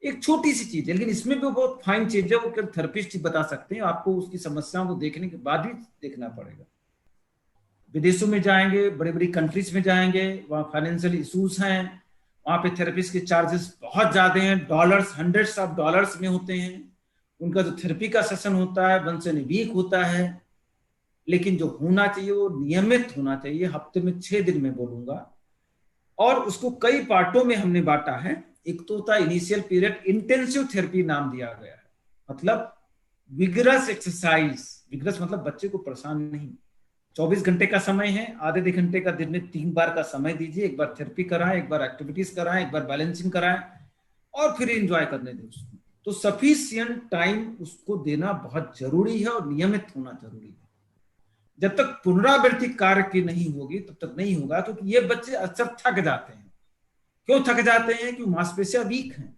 एक छोटी सी चीज है, लेकिन इसमें भी बहुत फाइन चीज है, वो केवल थेरेपिस्ट ही बता सकते हैं। आपको उसकी समस्याओं को देखने के बाद ही देखना पड़ेगा। विदेशों में जाएंगे, बड़ी बड़ी कंट्रीज में जाएंगे, वहाँ फाइनेंशियल इश्यूज हैं, वहाँ पे थेरेपिस्ट के चार्जेस बहुत ज्यादा हैं, डॉलर्स, हंड्रेड्स ऑफ डॉलर्स में होते हैं। उनका जो थेरेपी का सेशन होता है वंस इन वीक होता है, लेकिन जो होना चाहिए वो नियमित होना चाहिए, हफ्ते में 6 दिन में बोलूंगा। और उसको कई पार्टों में हमने बांटा है। एक तो होता है इनिशियल पीरियड, इंटेंसिव थेरेपी नाम दिया गया है, मतलब विगरस एक्सरसाइज। विगरस मतलब बच्चे को परेशान नहीं। 24 घंटे का समय है, आधे घंटे का दिन में 3 बार का समय दीजिए। एक बार थेरेपी कराएं, एक बार एक्टिविटीज कराएं, एक बार बैलेंसिंग कराएं और फिर एंजॉय करने दें उसको। तो सफिशिएंट टाइम उसको देना बहुत जरूरी है और नियमित होना जरूरी है। जब तक पुनरावृत्ति कार्य की नहीं होगी तब तक नहीं होगा, क्योंकि ये बच्चे अक्सर थक जाते हैं। क्यों थक जाते हैं? कि मांसपेशियां वीक हैं,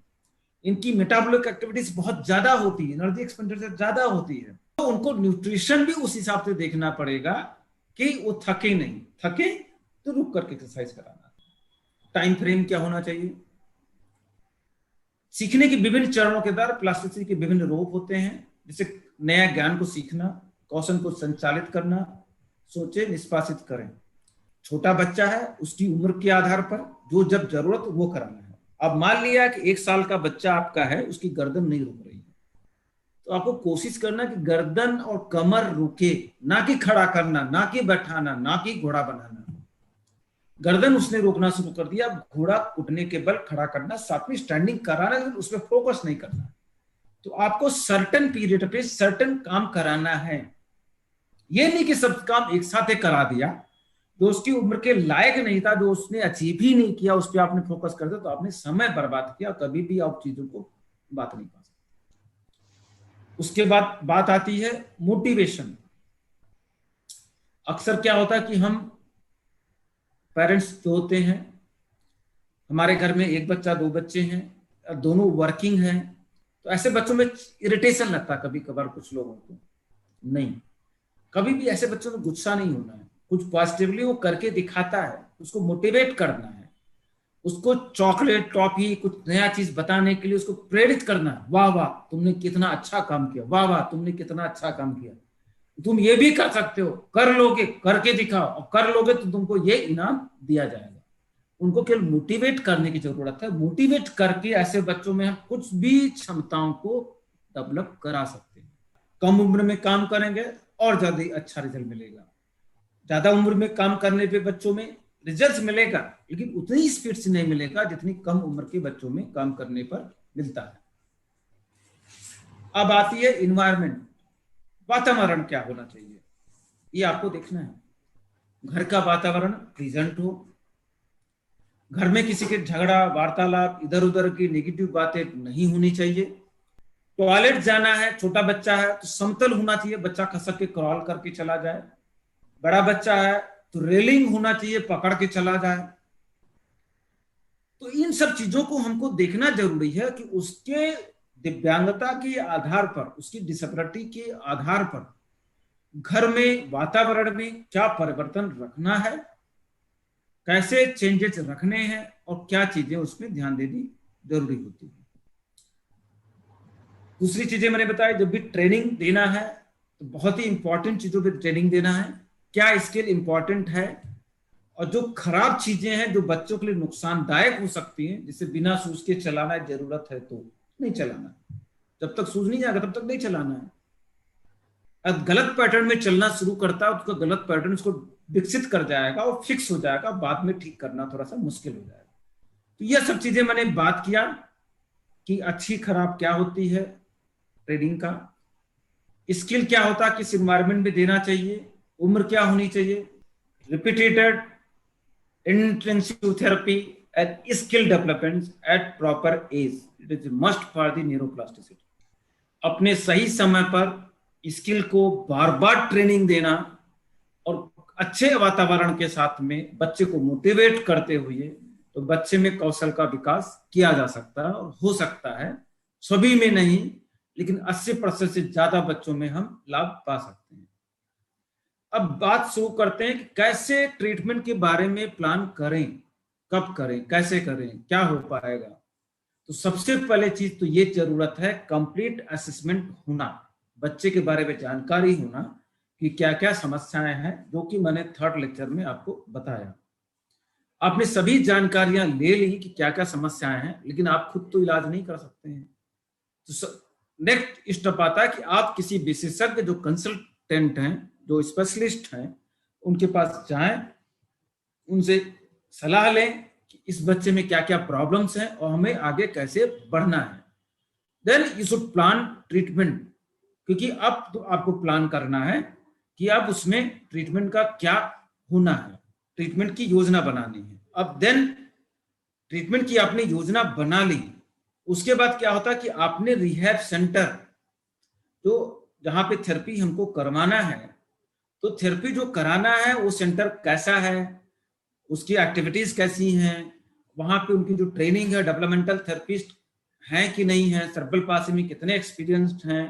इनकी मेटाबॉलिक एक्टिविटीज बहुत ज्यादा होती है, एनर्जी एक्सपेंडिचर ज्यादा होती है, तो उनको न्यूट्रिशन भी उस हिसाब से देखना पड़ेगा कि वो थके नहीं। थके तो रुक करके एक्सरसाइज कराना। टाइम फ्रेम क्या होना चाहिए? सीखने के विभिन्न चरणों के द्वारा प्लास्टिसिटी के विभिन्न रूप होते हैं, जैसे नया ज्ञान को सीखना, कौशल को संचालित करना, सोचे निष्पादित करें। छोटा बच्चा है, उसकी उम्र के आधार पर जो जब जरूरत वो कराना है। अब मान लिया कि 1 साल का बच्चा आपका है, उसकी गर्दन नहीं रुक रही है, तो आपको कोशिश करना कि गर्दन और कमर रुके, ना कि खड़ा करना, ना कि बैठाना, ना कि घोड़ा बनाना। गर्दन उसने रोकना शुरू कर दिया, घोड़ा उठने के बल खड़ा करना, साथ में स्टैंडिंग कराना, लेकिन उसमें फोकस नहीं करना। तो आपको सर्टेन पीरियड पे सर्टेन काम कराना है। ये नहीं कि सब काम एक साथ ही करा दिया, जो उसकी उम्र के लायक नहीं था, जो उसने अचीव ही नहीं किया, उस पर आपने फोकस कर दिया, तो आपने समय बर्बाद किया। कभी भी आप चीजों को बात नहीं पा सकते। उसके बाद बात आती है मोटिवेशन। अक्सर क्या होता है कि हम पेरेंट्स जो होते हैं, हमारे घर में 1 बच्चा 2 बच्चे हैं, दोनों वर्किंग हैं, तो ऐसे बच्चों में इरिटेशन लगता है कभी कभार कुछ लोगों को। नहीं, कभी भी ऐसे बच्चों में गुस्सा नहीं होना है। कुछ पॉजिटिवली वो करके दिखाता है, उसको मोटिवेट करना है, उसको चॉकलेट, टॉफी, कुछ नया चीज बताने के लिए उसको प्रेरित करना है। वाह वाह तुमने कितना अच्छा काम किया, वाह वाह तुमने कितना अच्छा काम किया, तुम ये भी कर सकते हो, कर लोगे, करके दिखाओ, और कर लोगे तो तुमको ये इनाम दिया जाएगा। उनको केवल मोटिवेट करने की जरूरत है। मोटिवेट करके ऐसे बच्चों में हम कुछ भी क्षमताओं को डेवलप करा सकते हैं। कम उम्र में काम करेंगे और ज्यादा अच्छा रिजल्ट मिलेगा। ज्यादा उम्र में काम करने पे बच्चों में रिजल्ट मिलेगा, लेकिन उतनी स्पीड से नहीं मिलेगा जितनी कम उम्र के बच्चों में काम करने पर मिलता है। अब आती है इन्वायरमेंट, वातावरण क्या होना चाहिए, ये आपको देखना है। घर का वातावरण प्लीजेंट हो, घर में किसी के झगड़ा वार्तालाप इधर उधर की नेगेटिव बातें नहीं होनी चाहिए। टॉयलेट जाना है, छोटा बच्चा है तो समतल होना चाहिए, बच्चा खसक के क्रॉल करके चला जाए। बड़ा बच्चा है तो रेलिंग होना चाहिए, पकड़ के चला जाए। तो इन सब चीजों को हमको देखना जरूरी है कि उसके दिव्यांगता के आधार पर, उसकी डिसेबिलिटी के आधार पर घर में वातावरण में क्या परिवर्तन रखना है, कैसे चेंजेस रखने हैं और क्या चीजें उसमें ध्यान देनी जरूरी होती है। दूसरी चीजें मैंने बताया, जब भी ट्रेनिंग देना है तो बहुत ही इंपॉर्टेंट चीजों पे ट्रेनिंग देना है, क्या स्किल इंपॉर्टेंट है, और जो खराब चीजें हैं जो बच्चों के लिए नुकसानदायक हो सकती हैं, जिसे बिना सूझ के चलाना जरूरत है तो नहीं चलाना, जब तक सूझ नहीं जाएगा तब तक नहीं चलाना है। अब गलत पैटर्न में चलना शुरू करता है, उसका गलत पैटर्न उसको विकसित कर जाएगा और फिक्स हो जाएगा, बाद में ठीक करना थोड़ा सा मुश्किल हो जाएगा। तो यह सब चीजें मैंने बात किया कि अच्छी खराब क्या होती है ट्रेनिंग का, स्किल क्या होता है, किस इन्वायरमेंट में देना चाहिए, उम्र क्या होनी चाहिए, repeated intensive therapy and skill development at proper age. It is a must for the neuroplasticity. अपने सही समय पर स्किल को बार बार ट्रेनिंग देना और अच्छे वातावरण के साथ में बच्चे को मोटिवेट करते हुए तो बच्चे में कौशल का विकास किया जा सकता है और हो सकता है। सभी में नहीं, लेकिन 80% से ज्यादा बच्चों में हम लाभ पा सकते हैं। अब बात शुरू करते हैं कि कैसे ट्रीटमेंट के बारे में प्लान करें, कब करें, कैसे करें, क्या हो पाएगा। तो सबसे पहले चीज तो ये जरूरत है कंप्लीट असेसमेंट होना, बच्चे के बारे में जानकारी होना कि क्या क्या समस्याएं हैं, जो कि मैंने थर्ड लेक्चर में आपको बताया। आपने सभी जानकारियां ले ली कि क्या क्या समस्याएं हैं, लेकिन आप खुद तो इलाज नहीं कर सकते हैं। तो नेक्स्ट स्टेप आता है कि आप किसी विशेषज्ञ जो कंसल्टेंट हैं, जो स्पेशलिस्ट हैं, उनके पास जाएं, उनसे सलाह लें कि इस बच्चे में क्या क्या प्रॉब्लम्स हैं और हमें आगे कैसे बढ़ना है। Then you should plan treatment, क्योंकि अब तो आपको प्लान करना है कि अब उसमें ट्रीटमेंट का क्या होना है, ट्रीटमेंट की योजना बनानी है। अब देन ट्रीटमेंट की आपने योजना बना ली, उसके बाद क्या होता है कि आपने रिहैब सेंटर, तो जहां पे थेरेपी हमको करवाना है, तो थेरेपी जो कराना है वो सेंटर कैसा है, उसकी एक्टिविटीज कैसी हैं, वहां पे उनकी जो ट्रेनिंग है, डेवलपमेंटल थेरेपिस्ट हैं कि नहीं है, सेरेब्रल पाल्सी में कितने एक्सपीरियंस्ड हैं,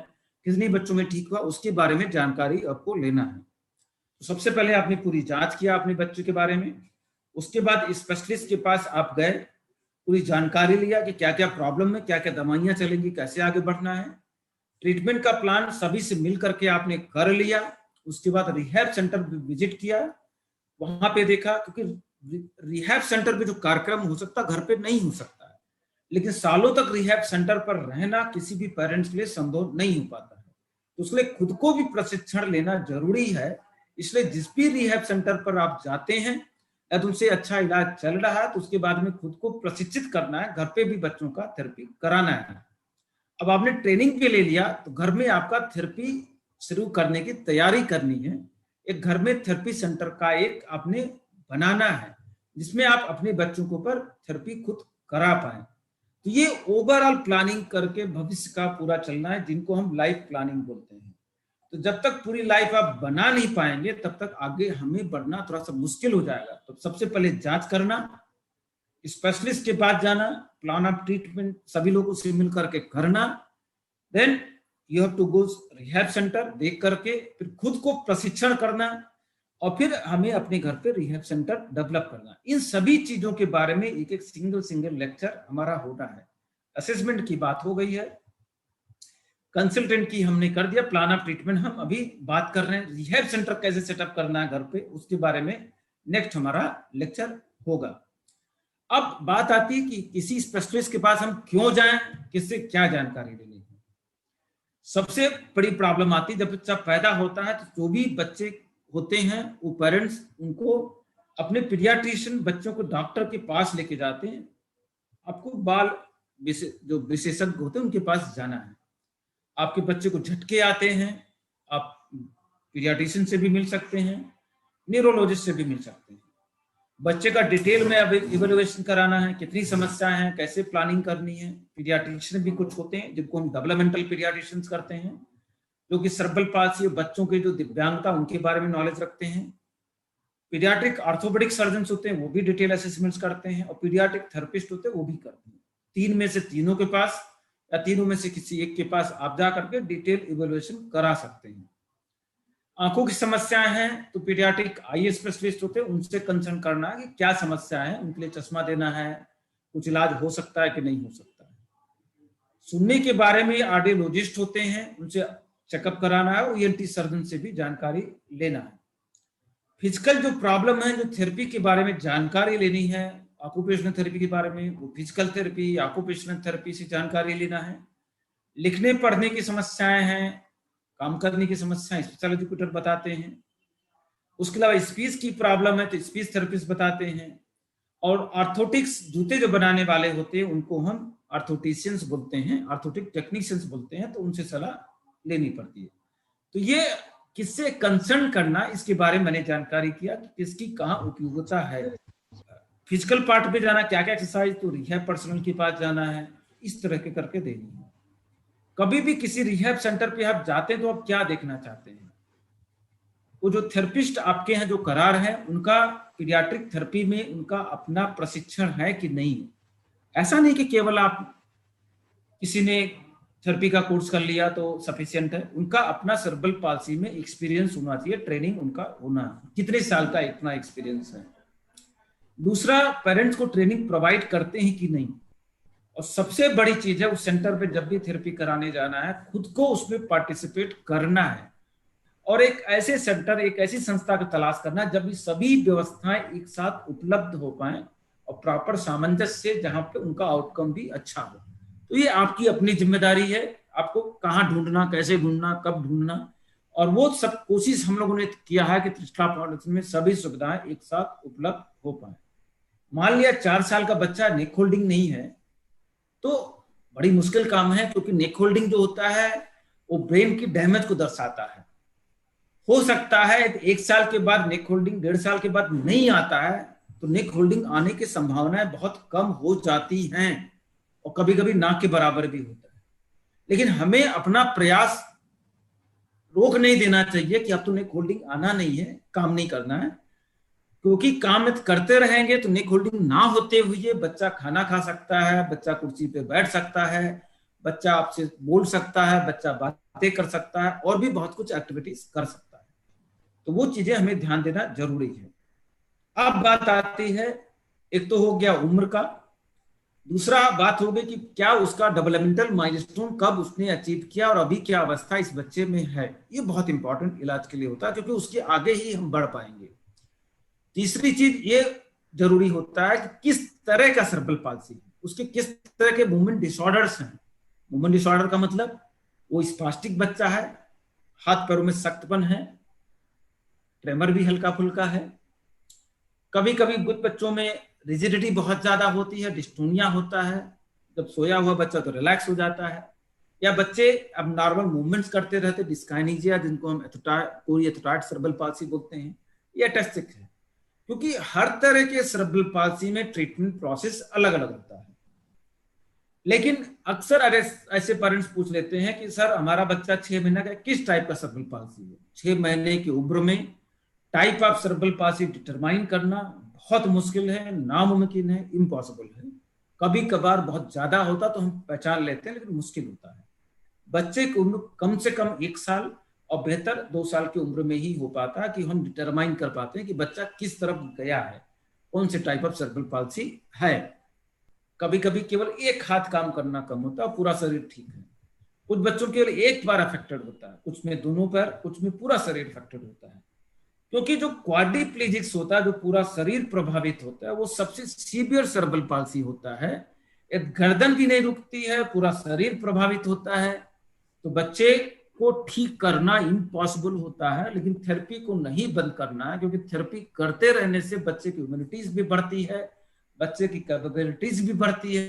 कितने बच्चों में ठीक हुआ, उसके बारे में जानकारी आपको लेना है। तो सबसे पहले आपने पूरी जांच किया अपने बच्चे के बारे में, उसके बाद स्पेशलिस्ट के पास आप गए, पूरी जानकारी लिया कि क्या क्या प्रॉब्लम है, क्या क्या दवाइयां चलेंगी, कैसे आगे बढ़ना है। ट्रीटमेंट का प्लान सभी से मिल करके आपने कर लिया। उसके बाद रिहैब सेंटर विजिट किया, वहां पे देखा, क्योंकि रिहैब सेंटर पे जो कार्यक्रम हो सकता घर पे नहीं हो सकता है, लेकिन सालों तक रिहैब सेंटर पर रहना किसी भी पेरेंट्स के लिए संभव नहीं हो पाता है, तो उसके लिए खुद को भी प्रशिक्षण लेना जरूरी है। इसलिए जिस भी रिहैब सेंटर पर आप जाते हैं, यदि उनसे अच्छा इलाज चल रहा है तो उसके बाद में खुद को प्रशिक्षित करना है, घर पे भी बच्चों का थेरेपी कराना है। अब आपने ट्रेनिंग पे ले लिया तो घर में आपका थेरेपी शुरू करने की तैयारी करनी है। एक घर में थेरेपी सेंटर का एक आपने बनाना है, जिसमें आप अपने बच्चों को पर थेरेपी खुद करा पाए। तो ये ओवरऑल प्लानिंग करके भविष्य का पूरा चलना है, जिनको हम लाइफ प्लानिंग बोलते हैं। तो जब तक पूरी लाइफ आप बना नहीं पाएंगे तब तक आगे हमें बढ़ना थोड़ा सा मुश्किल हो जाएगा। तो सबसे पहले जांच करना, स्पेशलिस्ट के पास जाना, प्लान ऑफ ट्रीटमेंट सभी लोगों से मिलकर के करना, then you have to go rehab centre, देख करके फिर खुद को प्रशिक्षण करना, और फिर हमें अपने घर पे रिहैब सेंटर डेवलप करना। इन सभी चीजों के बारे में एक एक सिंगल लेक्चर हमारा होना है। असेसमेंट की बात हो गई है, कंसल्टेंट की हमने कर दिया, प्लान ऑफ ट्रीटमेंट हम अभी बात कर रहे हैं, रिहैब सेंटर कैसे सेटअप करना है घर पे, उसके बारे में नेक्स्ट हमारा लेक्चर होगा। अब बात आती है कि किसी स्पेशलिस्ट के पास हम क्यों जाएं, किससे क्या जानकारी लेनी है। सबसे बड़ी प्रॉब्लम आती है जब बच्चा पैदा होता है, तो जो भी बच्चे होते हैं वो पेरेंट्स उनको अपने पीडियाट्रिशियन बच्चों को डॉक्टर के पास लेके जाते हैं। आपको बाल जो विशेषज्ञ होते हैं उनके पास जाना है। आपके बच्चे को झटके आते हैं, आप पीडियाट्रिशियन से भी मिल सकते हैं, न्यूरोलॉजिस्ट से भी मिल सकते हैं। बच्चे का डिटेल में अब इवेल्युएशन कराना है, कितनी समस्याएं हैं, कैसे प्लानिंग करनी है। पीडियाट्रिशियन भी कुछ होते हैं जिनको हम डेवलपमेंटल पीडियाट्रिशियन करते हैं, जो कि सर्बल पाल्सी बच्चों के जो दिव्यांगता उनके बारे में नॉलेज रखते हैं। पीडियाट्रिक ऑर्थोपेडिक सर्जन होते हैं, वो भी डिटेल असेसमेंट्स करते हैं, और पीडियाट्रिक थेरेपिस्ट होते हैं, वो भी करते हैं। तीन में से तीनों के पास या तीनों में से किसी एक के पास आप जा करके डिटेल इवेल्युएशन करा सकते हैं। आंखों की समस्याएं हैं तो पीडियाट्रिक आई स्पेशलिस्ट होते हैं, उनसे कंसर्न करना है कि क्या समस्या है, उनके लिए चश्मा देना है, कुछ इलाज हो सकता है कि नहीं हो सकता है। सुनने के बारे में ऑडियोलॉजिस्ट होते हैं, उनसे चेकअप कराना है, और ईएनटी सर्जन से भी जानकारी लेना है। फिजिकल जो प्रॉब्लम है, जो थेरेपी के बारे में जानकारी लेनी है, ऑक्यूपेशनल थेरेपी के बारे में, वो फिजिकल थेरेपी, ऑक्यूपेशनल थेरेपी से जानकारी लेना है। लिखने पढ़ने की समस्याएं हैं, काम करने की समस्याएं स्पेशल एजुकेटर बताते हैं। उसके अलावा स्पीच की प्रॉब्लम है तो स्पीच थेरेपिस्ट बताते हैं। और ऑर्थोटिक्स जूते जो बनाने वाले होते हैं उनको हम ऑर्थोटिशियंस बोलते हैं, ऑर्थोटिक टेक्नीशियंस बोलते हैं, तो उनसे सलाह लेनी पड़ती है। तो ये किससे कंसर्न करना, इसके बारे में मैंने जानकारी किया कि किसकी कहाँ उपयोगिता है। फिजिकल पार्ट पे जाना, क्या क्या एक्सरसाइज, तो रिहैब पर्सनल के पास जाना है, इस तरह के करके देनी है। कभी भी किसी रिहैब सेंटर पे आप जाते हैं तो आप क्या देखना चाहते हैं, वो जो थेरेपिस्ट आपके हैं जो करा रहे हैं उनका पीडियाट्रिक थेरेपी में उनका अपना प्रशिक्षण है कि नहीं। ऐसा नहीं कि केवल आप किसी ने थेरेपी का कोर्स कर लिया तो सफिशिएंट है, उनका अपना सर्बल पाल्सी में एक्सपीरियंस होना चाहिए, ट्रेनिंग उनका होना, कितने साल का इतना एक्सपीरियंस है। दूसरा, पेरेंट्स को ट्रेनिंग प्रोवाइड करते हैं कि नहीं। और सबसे बड़ी चीज है, उस सेंटर पे जब भी थेरेपी कराने जाना है, खुद को उसमें पार्टिसिपेट करना है, और एक ऐसे सेंटर, एक ऐसी संस्था की तलाश करना जब ये सभी व्यवस्थाएं एक साथ उपलब्ध हो पाए और प्रॉपर सामंजस्य से, जहां पे उनका आउटकम भी अच्छा हो। तो ये आपकी अपनी जिम्मेदारी है, आपको कहाँ ढूंढना, कैसे ढूंढना, कब ढूंढना, और वो सब कोशिश हम लोगों ने किया है कि त्रिशला फाउंडेशन में सभी सुविधाएं एक साथ उपलब्ध हो पाए। मान लिया 4 साल का बच्चा नेक होल्डिंग नहीं है तो बड़ी मुश्किल काम है, क्योंकि नेक होल्डिंग जो होता है वो ब्रेन की डैमेज को दर्शाता है। हो सकता है 1 साल के बाद नेक होल्डिंग, 1.5 साल के बाद नहीं आता है, तो नेक होल्डिंग आने की संभावनाएं बहुत कम हो जाती हैं, और कभी कभी ना के बराबर भी होता है। लेकिन हमें अपना प्रयास रोक नहीं देना चाहिए कि अब तो नेक होल्डिंग आना नहीं है, काम नहीं करना है, क्योंकि काम करते रहेंगे तो नेक होल्डिंग ना होते हुए बच्चा खाना खा सकता है, बच्चा कुर्सी पे बैठ सकता है, बच्चा आपसे बोल सकता है, बच्चा बातें कर सकता है, और भी बहुत कुछ एक्टिविटीज कर सकता है। तो वो चीजें हमें ध्यान देना जरूरी है। अब बात आती है, एक तो हो गया उम्र का, दूसरा बात हो गई कि क्या उसका डेवलपमेंटल माइलस्टोन कब उसने अचीव किया और अभी क्या अवस्था इस बच्चे में है। ये बहुत इंपॉर्टेंट इलाज के लिए होता है, क्योंकि उसके आगे ही हम बढ़ पाएंगे। तीसरी चीज ये जरूरी होता है कि किस तरह का सर्बल पाल्सी है, उसके किस तरह के मूवमेंट डिसऑर्डर्स हैं। मूवमेंट डिसऑर्डर का मतलब वो स्पास्टिक बच्चा है, हाथ पैरों में सख्तपन है, ट्रेमर भी हल्का फुल्का है, कभी कभी कुछ बच्चों में रिजिडिटी बहुत ज्यादा होती है, डिस्टोनिया होता है, जब सोया हुआ बच्चा तो रिलैक्स हो जाता है, या बच्चे अब नॉर्मल मूवमेंट्स करते रहते, डिस्काइनेजिया जिनको हम कोरी एथोटाइड सर्बल पाल्सी बोलते हैं, ये अटेस्टिक है। क्योंकि हर तरह के सर्बल पाल्सी में ट्रीटमेंट प्रोसेस अलग अलग होता है। लेकिन अक्सर ऐसे पेरेंट्स पूछ लेते हैं कि सर हमारा बच्चा 6 महीने का, किस टाइप का सर्बल पाल्सी है। 6 महीने की उम्र में टाइप ऑफ सर्बल पाल्सी डिटरमाइन करना बहुत मुश्किल है, नामुमकिन है, इम्पॉसिबल है। कभी कभार बहुत ज्यादा होता तो हम पहचान लेते हैं, लेकिन मुश्किल होता है। बच्चे की उम्र कम से कम 1 साल और बेहतर 2 साल की उम्र में ही हो पाता है कि हम डिटरमाइन कर पाते हैं कि बच्चा किस तरफ गया है, कौन से टाइप ऑफ सर्बल पाल्सी है। कभी कभी केवल एक हाथ काम करना कम होता है, पूरा शरीर ठीक है। कुछ बच्चों केवल एक बार अफेक्टेड होता है, कुछ में दोनों पैर, कुछ में पूरा शरीर अफेक्टेड होता है। क्योंकि जो क्वाड्रिप्लेजिक्स होता है, जो पूरा शरीर प्रभावित होता है, वो सबसे सीवियर सर्बल पाल्सी होता है। एक गर्दन भी नहीं रुकती है, पूरा शरीर प्रभावित होता है, तो बच्चे को ठीक करना इम्पॉसिबल होता है। लेकिन थेरेपी को नहीं बंद करना है, क्योंकि थेरेपी करते रहने से बच्चे की इम्यूनिटीज भी बढ़ती है, बच्चे की कैपेबिलिटीज भी बढ़ती है,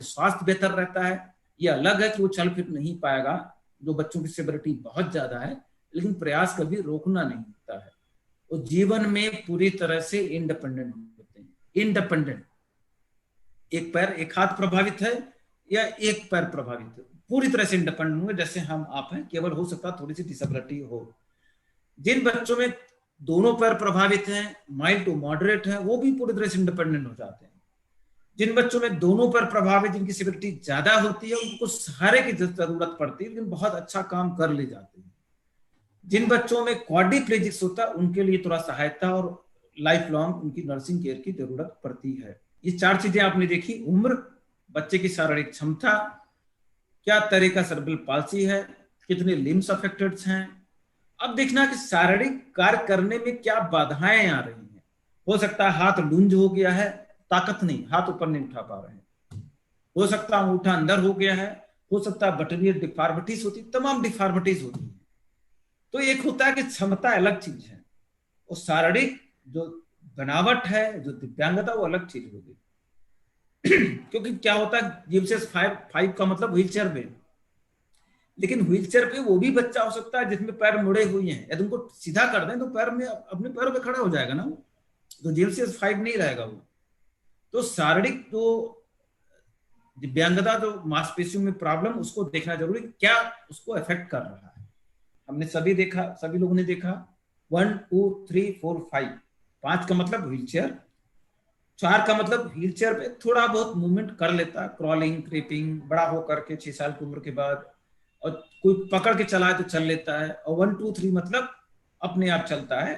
स्वास्थ्य बेहतर रहता है। ये अलग है कि वो चल फिर नहीं पाएगा, जो बच्चों की सेवरिटी बहुत ज्यादा है, लेकिन प्रयास कभी रोकना नहीं होता है। वो जीवन में पूरी तरह से इंडिपेंडेंट होते हैं, इंडिपेंडेंट। एक पैर एक हाथ प्रभावित है या एक पैर प्रभावित है, पूरी तरह से इंडिपेंडेंट होंगे जैसे हम आप हैं, केवल हो सकता है थोड़ी सी डिसेबिलिटी हो। जिन बच्चों में दोनों पैर प्रभावित हैं, माइल्ड टू मॉडरेट है, वो भी पूरी तरह से इंडिपेंडेंट हो जाते हैं। जिन बच्चों में दोनों पैर प्रभावित, जिनकी सिविलिटी ज्यादा होती है, उनको सहारे की जरूरत पड़ती है, लेकिन बहुत अच्छा काम कर ले जाते हैं। जिन बच्चों में क्वाड्रिप्लेजिक्स होता है, उनके लिए थोड़ा सहायता और लाइफ लॉन्ग उनकी नर्सिंग केयर की जरूरत पड़ती है। ये 4 चीजें आपने देखी, उम्र, बच्चे की शारीरिक क्षमता, क्या तरह का सेरेब्रल पाल्सी है, कितने लिम्स अफेक्टेड हैं। अब देखना कि शारीरिक कार्य करने में क्या बाधाएं आ रही हैं। हो सकता है हाथ लूंज हो गया है, ताकत नहीं, हाथ ऊपर नहीं उठा पा रहे हैं। हो सकता है अंगूठा अंदर हो गया है, हो सकता है बटनियर डिफॉर्मिटीज होती, तमाम डिफॉर्मिटीज होती है। तो एक होता है कि क्षमता अलग चीज है, और शारीरिक जो बनावट है, जो दिव्यांगता, वो अलग चीज होगी। क्योंकि क्या होता है, जिप्सियस 5 का मतलब व्हील चेयर पे, लेकिन व्हील चेयर पे वो भी बच्चा हो सकता है जिसमें पैर मुड़े हुए हैं। यदि उनको सीधा कर दें तो पैर में अपने पैरों पे खड़ा हो जाएगा ना, वो तो जिप्सियस 5 नहीं रहेगा वो। तो शारीरिक जो दिव्यांगता, जो मांसपेशियों में प्रॉब्लम, उसको देखना जरूरी, क्या उसको अफेक्ट कर रहा है। हमने सभी देखा, सभी लोगों ने देखा 1 2 3 4 5, 5 का मतलब व्हील चेयर, 4 का मतलब व्हील चेयर पे थोड़ा बहुत मूवमेंट कर लेता है, क्रॉलिंग, क्रीपिंग, बड़ा होकर के 6 साल की उम्र के बाद, और कोई पकड़ के चलाए तो चल लेता है। और 1 2 3 मतलब अपने आप चलता है।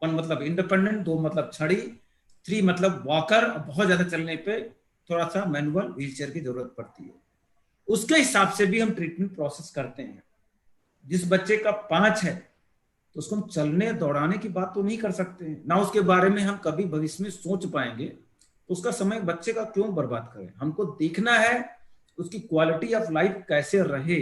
1 मतलब इंडिपेंडेंट, 2 मतलब छड़ी, 3 मतलब वॉकर, और बहुत ज्यादा चलने पे थोड़ा सा मैनुअल व्हील चेयर की जरूरत पड़ती है। उसके हिसाब से भी हम ट्रीटमेंट प्रोसेस करते हैं। जिस बच्चे का 5 है तो उसको हम चलने दौड़ाने की बात तो नहीं कर सकते हैं ना, उसके बारे में हम कभी भविष्य में सोच पाएंगे, तो उसका समय बच्चे का क्यों बर्बाद करें। हमको देखना है उसकी क्वालिटी ऑफ लाइफ कैसे रहे,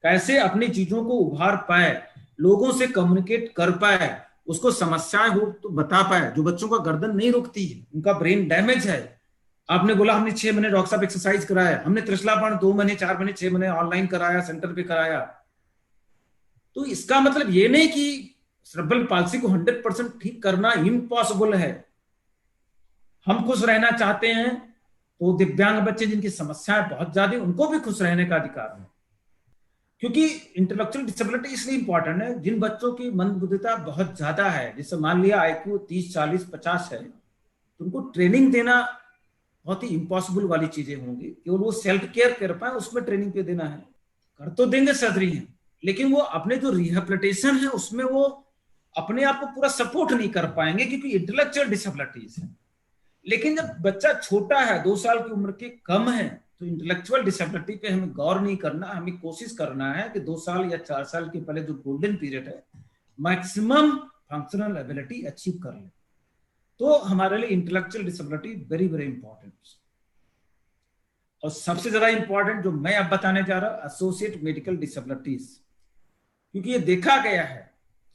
कैसे अपनी चीजों को उभार पाए, लोगों से कम्युनिकेट कर पाए, उसको समस्याएं हो तो बता पाए। जो बच्चों का गर्दन नहीं रुकती है, उनका ब्रेन डैमेज है, आपने बोला हमने 6 महीने डॉक्टर साहब एक्सरसाइज कराया, हमने त्रिशलापन 2 महीने 4 महीने 6 महीने ऑनलाइन कराया, सेंटर पे कराया, तो इसका मतलब ये नहीं कि सेरेब्रल पाल्सी को 100% ठीक करना इम्पॉसिबल है। हम खुश रहना चाहते हैं तो दिव्यांग बच्चे जिनकी समस्याएं बहुत ज्यादा, उनको भी खुश रहने का अधिकार है। क्योंकि इंटेलेक्चुअल डिसेबिलिटी इसलिए इंपॉर्टेंट है, जिन बच्चों की मंदबुद्धिता बहुत ज्यादा है, जैसे मान लिया IQ 30 40 50 है, तो उनको ट्रेनिंग देना बहुत ही इम्पॉसिबल वाली चीजें होंगी। केवल वो सेल्फ केयर कर पाए, उसमें ट्रेनिंग पे देना है, कर तो देंगे सर्जरी है, लेकिन वो अपने जो रिहेबिलिटेशन है उसमें वो अपने आप को पूरा सपोर्ट नहीं कर पाएंगे, क्योंकि इंटेलेक्चुअल डिसेबिलिटीज है। लेकिन जब बच्चा छोटा है, 2 साल की उम्र के कम है, तो इंटेलेक्चुअल डिसेबिलिटी पे हमें गौर नहीं करना, हमें कोशिश करना है कि 2 साल या 4 साल के पहले जो गोल्डन पीरियड है, मैक्सिमम फंक्शनल एबिलिटी अचीव कर ले। तो हमारे लिए intellectual disability very very important. और सबसे ज्यादा इंपॉर्टेंट जो मैं अब बताने जा रहा हूं, एसोसिएट मेडिकल डिसेबिलिटीज, क्योंकि ये देखा गया है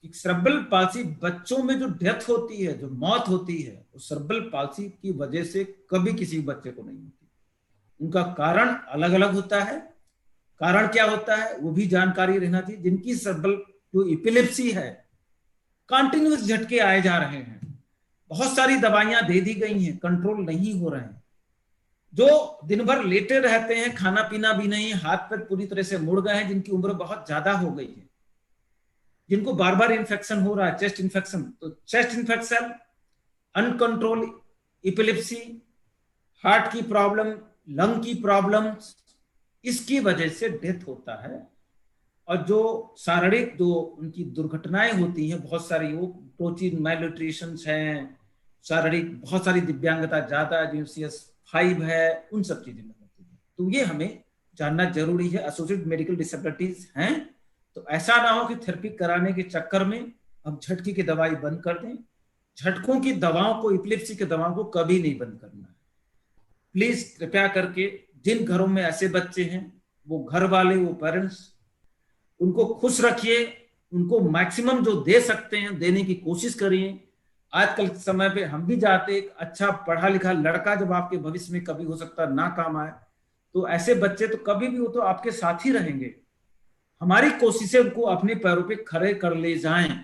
कि सेरेब्रल पाल्सी बच्चों में जो डेथ होती है, जो मौत होती है, वो सेरेब्रल पाल्सी की वजह से कभी किसी बच्चे को नहीं होती। उनका कारण अलग अलग होता है। कारण क्या होता है वो भी जानकारी रहना चाहिए। जिनकी सेरेब्रल जो एपिलेप्सी है, कंटिन्यूअस झटके आए जा रहे हैं, बहुत सारी दवाइयां दे दी गई हैं, कंट्रोल नहीं हो रहे हैं, जो दिन भर लेटे रहते हैं, खाना पीना भी नहीं, हाथ पैर पूरी तरह से मुड़ गए हैं, जिनकी उम्र बहुत ज्यादा हो गई है, जिनको बार बार इन्फेक्शन हो रहा है, चेस्ट इन्फेक्शन, तो chest infection, uncontrol epilepsy, heart की प्रॉब्लम, लंग की प्रॉब्लम, इसकी वजह से डेथ होता है। और जो शारीरिक जो उनकी दुर्घटनाएं होती हैं बहुत सारी, वो प्रोटीन मैलन्यूट्रिशन है, शारीरिक बहुत सारी दिव्यांगता ज्यादा, जिप्सियस 5 है, उन सब चीजें में होती है। तो ये हमें जानना जरूरी है। एसोसिएटेड मेडिकल डिसेबिलिटीज हैं, तो ऐसा ना हो कि थेरेपी कराने के चक्कर में हम झटके की दवाई बंद कर दें। झटकों की दवाओं को, एपिलेप्सी की दवाओं को कभी नहीं बंद करना है। प्लीज कृपया करके, जिन घरों में ऐसे बच्चे हैं, वो घर वाले, वो पेरेंट्स, उनको खुश रखिए, उनको मैक्सिमम जो दे सकते हैं देने की कोशिश करिए। आजकल के समय पे हम भी जाते, एक अच्छा पढ़ा लिखा लड़का जब आपके भविष्य में कभी हो सकता ना काम आए, तो ऐसे बच्चे तो कभी भी, वो तो आपके साथ ही रहेंगे। हमारी कोशिश है उनको अपने पैरों पे खड़े कर ले जाएं,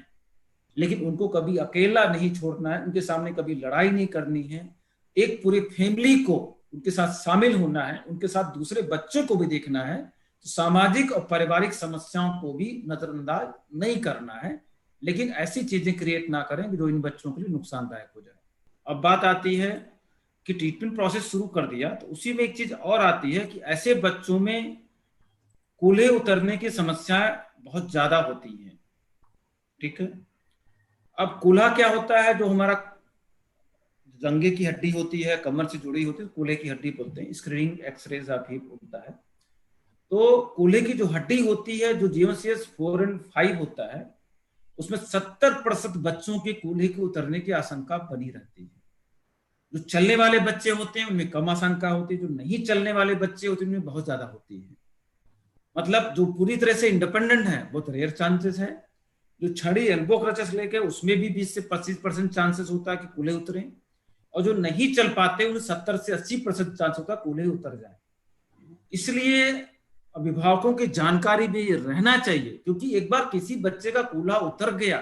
लेकिन उनको कभी अकेला नहीं छोड़ना है, उनके सामने कभी लड़ाई नहीं करनी है। एक पूरी फैमिली को उनके साथ शामिल होना है, उनके साथ दूसरे बच्चों को भी देखना है, तो सामाजिक और पारिवारिक समस्याओं को भी नजरअंदाज नहीं करना है, लेकिन ऐसी चीजें क्रिएट ना करें जो इन बच्चों के लिए नुकसानदायक हो जाए। अब बात आती है कि ट्रीटमेंट प्रोसेस शुरू कर दिया, तो उसी में एक चीज और आती है कि ऐसे बच्चों में कूल्हे उतरने की समस्याएं बहुत ज्यादा होती हैं। ठीक है, अब कूल्हा क्या होता है, जो हमारा जंघे की हड्डी होती है, कमर से जुड़ी होती है, कूल्हे की हड्डी बोलते हैं, स्क्रीनिंग एक्सरेज भी होता है। तो कूल्हे की जो हड्डी होती है, जो GMCS 4 और 5 होता है, उसमें 70% बच्चों के कूल्हे के उतरने की आशंका बनी रहती है। जो चलने वाले बच्चे होते हैं उनमें कम आशंका होती है, जो नहीं चलने वाले बच्चे होते हैं उनमें बहुत ज्यादा होती है। मतलब जो पूरी तरह से इंडिपेंडेंट है बहुत रेयर चांसेस है। जो छड़ी एल्बो क्रचेस लेके उसमें भी 20 से 25% चांसेस होता है कि कूल्हे उतरे, और जो नहीं चल पाते उन्हें 70 से 80% चांस होता है कूल्हे उतर जाए। इसलिए अभिभावकों की जानकारी भी रहना चाहिए, क्योंकि एक बार किसी बच्चे का कूल्हा उतर गया,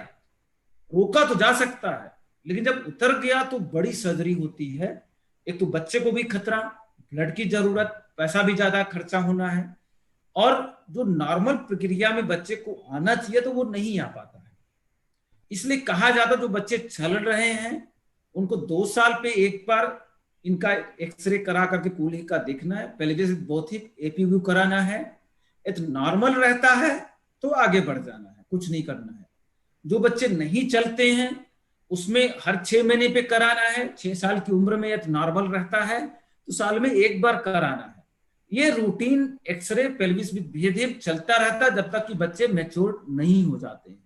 रोका तो जा सकता है, लेकिन जब उतर गया तो बड़ी सर्जरी होती है। एक तो बच्चे को भी खतरा, ब्लड की जरूरत, पैसा भी ज्यादा खर्चा होना है, और जो नॉर्मल प्रक्रिया में बच्चे को आना चाहिए तो वो नहीं आ पाता है। इसलिए कहा जाता जो बच्चे चल रहे हैं उनको 2 साल पे एक बार इनका एक्सरे करा करके कूल्हे का देखना है, पहले जैसे भौतिक APV कराना है। यदि नॉर्मल रहता है तो आगे बढ़ जाना है, कुछ नहीं करना है। जो बच्चे नहीं चलते हैं उसमें हर 6 महीने पे कराना है। 6 साल की उम्र में यदि नॉर्मल रहता है तो साल में एक बार कराना है। ये routine x-ray pelvis with behaviour चलता रहता है जब तक कि बच्चे मैच्योर नहीं हो जाते हैं।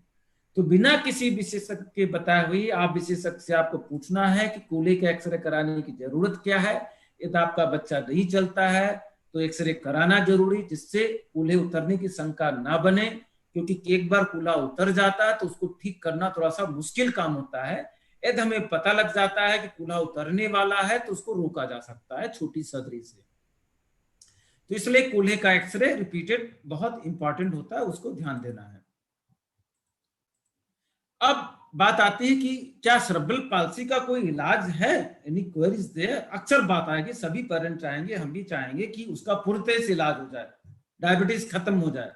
तो बिना किसी विशेषज्ञ के बताए हुए आप विशेषज्ञ से आपको पूछना है कि कूल्हे का एक्सरे कराने की जरूरत क्या है। यदि आपका बच्चा नहीं चलता है तो एक्सरे कराना जरूरी, जिससे कूल्हे उतरने की शंका ना बने, क्योंकि एक बार कूल्हा उतर जाता है तो उसको ठीक करना थोड़ा सा मुश्किल काम होता है। यदि हमें पता लग जाता है कि कूल्हा उतरने वाला है तो उसको रोका जा सकता है छोटी सर्जरी से। तो इसलिए कूल्हे का एक्सरे रिपीटेड बहुत इंपॉर्टेंट होता है, उसको ध्यान देना है। अब बात आती है कि क्या सेरेब्रल पाल्सी का कोई इलाज है, एनी क्वेरीज देयर। अक्सर बात आएगी, सभी पेरेंट चाहेंगे, हम भी चाहेंगे कि उसका पूरी तरह से इलाज हो जाए, डायबिटीज खत्म हो जाए,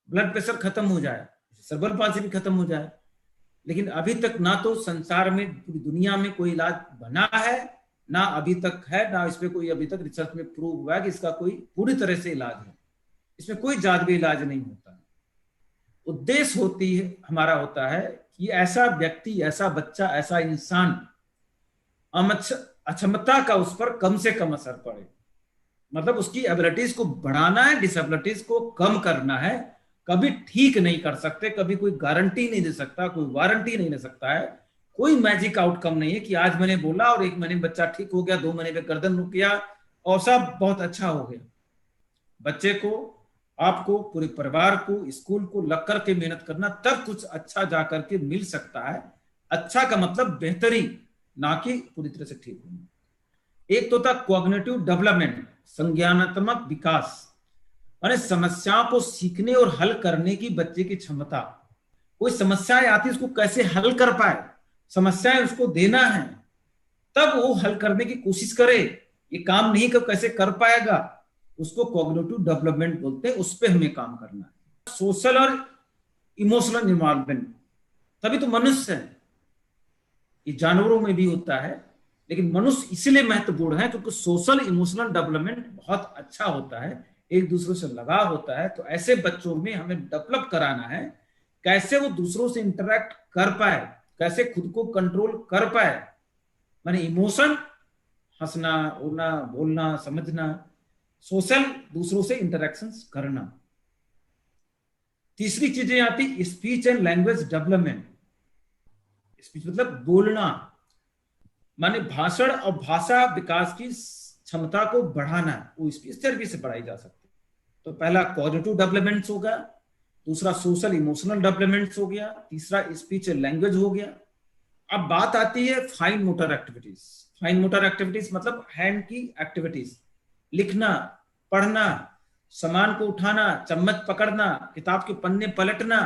ब्लड प्रेशर खत्म हो जाए, सेरेब्रल पाल्सी भी खत्म हो जाए। लेकिन अभी तक ना तो संसार में, पूरी दुनिया में कोई इलाज बना है, ना अभी तक है, ना इस पे कोई अभी तक रिसर्च में प्रूव हुआ है कि इसका कोई पूरी तरह से इलाज है। इसमें कोई जादुई इलाज नहीं होता। उद्देश्य होती है हमारा होता है कि ऐसा व्यक्ति, ऐसा बच्चा, ऐसा इंसान अक्षमता का उस पर कम से कम असर पड़े। मतलब उसकी एबिलिटीज को बढ़ाना है, डिसेबिलिटीज को कम करना है। कभी ठीक नहीं कर सकते, कभी कोई गारंटी नहीं दे सकता, कोई वारंटी नहीं दे सकता है। कोई मैजिक आउटकम नहीं है कि आज मैंने बोला और 1 महीने में बच्चा ठीक हो गया, 2 महीने में गर्दन रुक गया और सब बहुत अच्छा हो गया। बच्चे को, आपको, पूरे परिवार को, स्कूल को लग करके मेहनत करना, तब कुछ अच्छा जाकर के मिल सकता है। अच्छा का मतलब बेहतरी, ना कि पूरी तरह से ठीक होना। एक तो था कॉग्निटिव डेवलपमेंट, संज्ञानात्मक विकास, माने समस्याओं को सीखने और हल करने की बच्चे की क्षमता। कोई समस्याएं आती है उसको कैसे हल कर पाए, समस्याएं उसको देना है, तब वो हल करने की कोशिश करे। ये काम नहीं कर कैसे कर पाएगा, उसको कॉग्निटिव डेवलपमेंट बोलते हैं, उस पर हमें काम करना है। सोशल और इमोशनल इन्वॉल्वमेंट, तभी तो मनुष्य है। ये जानवरों में भी होता है, लेकिन मनुष्य इसलिए महत्वपूर्ण है क्योंकि सोशल इमोशनल डेवलपमेंट बहुत अच्छा होता है, एक दूसरे से लगाव होता है। तो ऐसे बच्चों में हमें डेवलप कराना है, कैसे वो दूसरों से इंटरेक्ट कर पाए, कैसे खुद को कंट्रोल कर पाए, माने इमोशन, हंसना, रोना, बोलना, समझना, सोशल, दूसरों से इंटरेक्शंस करना। तीसरी चीजें आती speech and language development. Speech मतलब बोलना, माने भाषण और भाषा विकास की क्षमता को बढ़ाना, वो स्पीच थेरेपी से बढ़ाई जा सकती है। तो पहला कॉग्निटिव डेवलपमेंट होगा, दूसरा सोशल इमोशनल डेवलपमेंट हो गया, तीसरा स्पीच एंड लैंग्वेज हो गया। अब बात आती है fine motor activities. Fine motor activities मतलब हैंड की एक्टिविटीज, लिखना, पढ़ना, सामान को उठाना, चम्मच पकड़ना, किताब के पन्ने पलटना,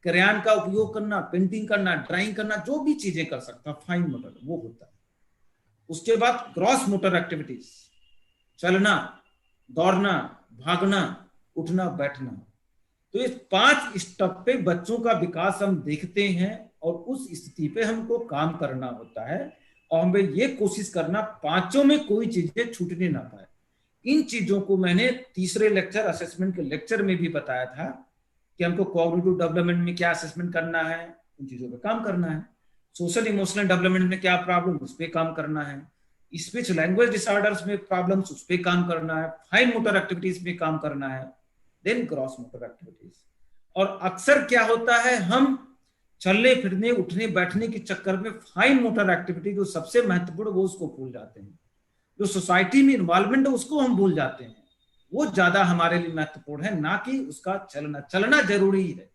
क्रेयॉन का उपयोग करना, पेंटिंग करना, ड्राइंग करना, जो भी चीजें कर सकता फाइन मोटर वो होता है। उसके बाद ग्रॉस मोटर एक्टिविटीज, चलना, दौड़ना, भागना, उठना, बैठना। तो इस 5 स्टेप पे बच्चों का विकास हम देखते हैं और उस स्थिति पे हमको काम करना होता है और हमें ये कोशिश करना 5 में कोई चीजें छूटने ना पाए। इन चीजों को मैंने तीसरे लेक्चर असेसमेंट के लेक्चर में भी बताया था कि हमको कॉग्निटिव डेवलपमेंट में क्या असेसमेंट करना है, उन चीजों पे काम करना है। सोशल इमोशनल डेवलपमेंट में क्या प्रॉब्लम, उस पर काम करना है। स्पीच लैंग्वेज डिसऑर्डर्स में प्रॉब्लम्स, उस पर काम करना है। फाइन मोटर एक्टिविटीज में काम करना है, देन ग्रॉस मोटर एक्टिविटीज। और अक्सर क्या होता है, हम चलने फिरने उठने बैठने के चक्कर में फाइन मोटर एक्टिविटी जो सबसे महत्वपूर्ण वो उसको भूल जाते हैं। जो सोसाइटी में इन्वॉल्वमेंट है उसको हम भूल जाते हैं, वो ज्यादा हमारे लिए महत्वपूर्ण है, ना कि उसका चलना। चलना जरूरी है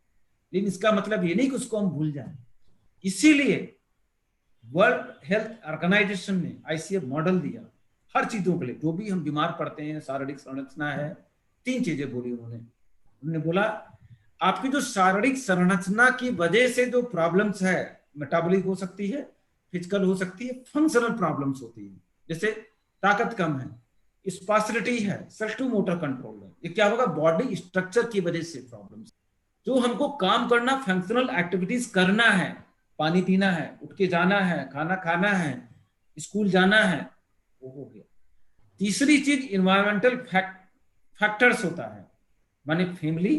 लेकिन इसका मतलब ये नहीं कि उसको हम भूल जाएं। इसीलिए वर्ल्ड हेल्थ ऑर्गेनाइजेशन ने आईसीएफ मॉडल दिया हर चीजों के लिए। जो भी हम बीमार पड़ते हैं, शारीरिक संरचना है, 3 चीजें बोली उन्होंने बोला आपकी जो शारीरिक संरचना की वजह से जो प्रॉब्लम्स है, मेटाबॉलिक हो सकती है, फिजिकल हो सकती है, फंक्शनल प्रॉब्लम्स होती है, जैसे ताकत कम है, स्पासिलिटी है, सेलेक्टिव मोटर कंट्रोल है। ये क्या होगा, बॉडी स्ट्रक्चर की वजह से प्रॉब्लम्स। जो हमको काम करना, फंक्शनल एक्टिविटीज करना है, पानी पीना है, उठ के जाना है, खाना खाना है, स्कूल जाना है, वो हो गया। तीसरी चीज इन्वायरमेंटल फैक्टर्स होता है, माने फैमिली,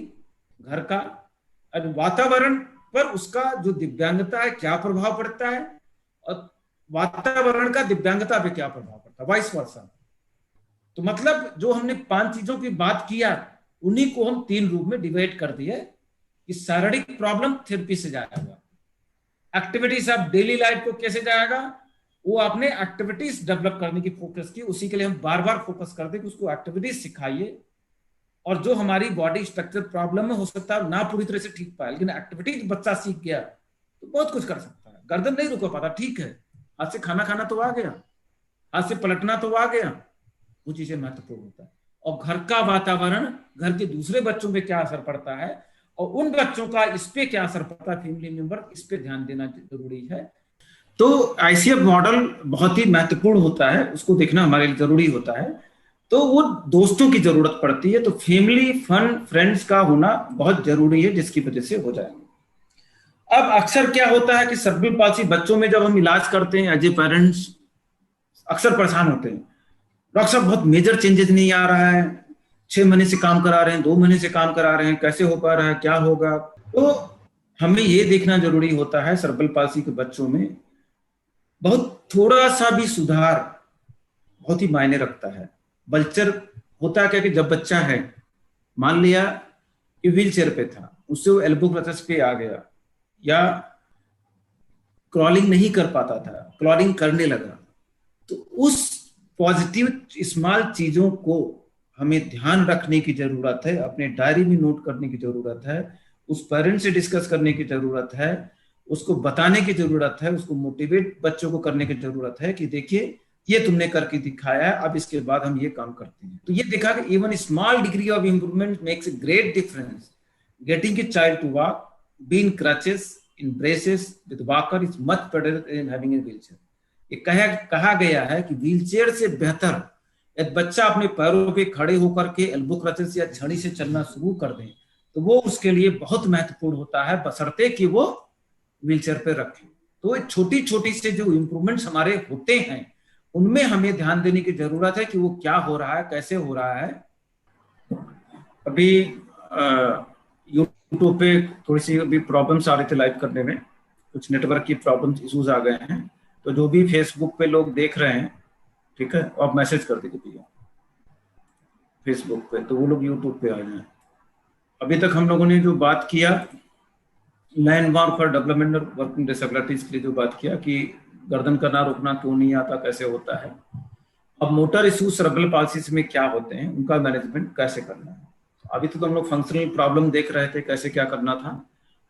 घर का वातावरण पर उसका जो दिव्यांगता है क्या प्रभाव पड़ता है, और वातावरण का दिव्यांगता पे क्या प्रभाव पड़ता है, वाइस वर्सा। तो मतलब जो हमने 5 चीजों की बात किया उन्हीं को हम 3 रूप में डिवाइड कर दिए कि शारीरिक प्रॉब्लम थेरेपी से जाएगा, एक्टिविटीज ऑफ डेली लाइफ को कैसे जाएगा, वो आपने एक्टिविटीज डेवलप करने की फोकस की। उसी के लिए हम बार बार फोकस करते कि उसको एक्टिविटीज सिखाइए। और जो हमारी बॉडी स्ट्रक्चर प्रॉब्लम में हो सकता है ना पूरी तरह से ठीक पाए, लेकिन एक्टिविटीज बच्चा सीख गया तो बहुत कुछ कर सकता है। गर्दन नहीं रुका पाता, ठीक है, हाथ से खाना खाना तो आ गया, हाथ से पलटना तो आ गया, वो चीजें महत्वपूर्ण होता है। और घर का वातावरण, घर के दूसरे बच्चों पे क्या असर पड़ता है और उन बच्चों का इस पे क्या असर पड़ता है, फैमिली मेंबर, इस पे ध्यान देना जरूरी है। तो आईसीएफ मॉडल बहुत ही महत्वपूर्ण होता है, उसको देखना हमारे लिए जरूरी होता है। तो वो दोस्तों की जरूरत पड़ती है, तो फैमिली फन फ्रेंड्स का होना बहुत जरूरी है, जिसकी वजह से हो जाएगा। अब अक्सर क्या होता है कि सेरेब्रल पाल्सी बच्चों में जब हम इलाज करते हैं, एज ए पेरेंट्स अक्सर परेशान होते हैं, डॉक्टर साहब बहुत मेजर चेंजेस नहीं आ रहा है, 6 महीने से काम करा रहे हैं, 2 महीने से काम करा रहे हैं, कैसे हो पा रहा है, क्या होगा। तो हमें ये देखना जरूरी होता है सेरेब्रल पाल्सी के बच्चों में बहुत थोड़ा सा भी सुधार बहुत ही मायने रखता है। बल्चर होता क्या कि जब बच्चा है, मान लिया कि व्हील चेयर पे था, उससे वो एल्बो क्रचेस पे आ गया, या क्रॉलिंग नहीं कर पाता था, क्रॉलिंग करने लगा, तो उस पॉजिटिव स्मॉल चीजों को हमें ध्यान रखने की जरूरत है, अपने डायरी में नोट करने की जरूरत है, उस पेरेंट्स से डिस्कस करने की जरूरत है, उसको बताने की जरूरत है, उसको मोटिवेट बच्चों को करने की जरूरत है कि देखिए ये तुमने करके दिखाया है, अब इसके बाद हम ये काम करते हैं। तो ये देखा कि even small degree of improvement makes a great difference. Getting a child to walk, be in crutches, in braces with walker is much better than having a wheelchair. ये कहा गया है कि व्हीलचेयर से बेहतर यदि बच्चा अपने पैरों पे खड़े होकर के एल्बो क्रचेस या छड़ी से चलना शुरू कर दे तो वो उसके लिए बहुत महत्वपूर्ण होता है, बशर्ते कि वो व्हीलचेयर पे रखे। तो छोटी छोटी से जो इंप्रूवमेंट्स हमारे होते हैं उनमें हमें ध्यान देने की जरूरत है कि वो क्या हो रहा है, कैसे हो रहा है। अभी यूट्यूब पे थोड़ी सी अभी प्रॉब्लम्स आ रही थी लाइव करने में, कुछ नेटवर्क की प्रॉब्लम्स इश्यूज आ गए हैं, तो जो भी फेसबुक पे लोग देख रहे हैं, ठीक है, आप मैसेज कर दीजिए फेसबुक पे, तो वो लोग यूट्यूब पे आ जाए। अभी तक हम लोगों ने जो बात किया landmark for developmental working disabilities के लिए जो बात किया कि गर्दन का ना रोकना क्यों नहीं आता, कैसे होता है। अब मोटर इश्यूज सेरेब्रल पाल्सी में क्या होते हैं, उनका मैनेजमेंट कैसे करना है। अभी तो हम लोग फंक्शनल प्रॉब्लम देख रहे थे, कैसे क्या करना था।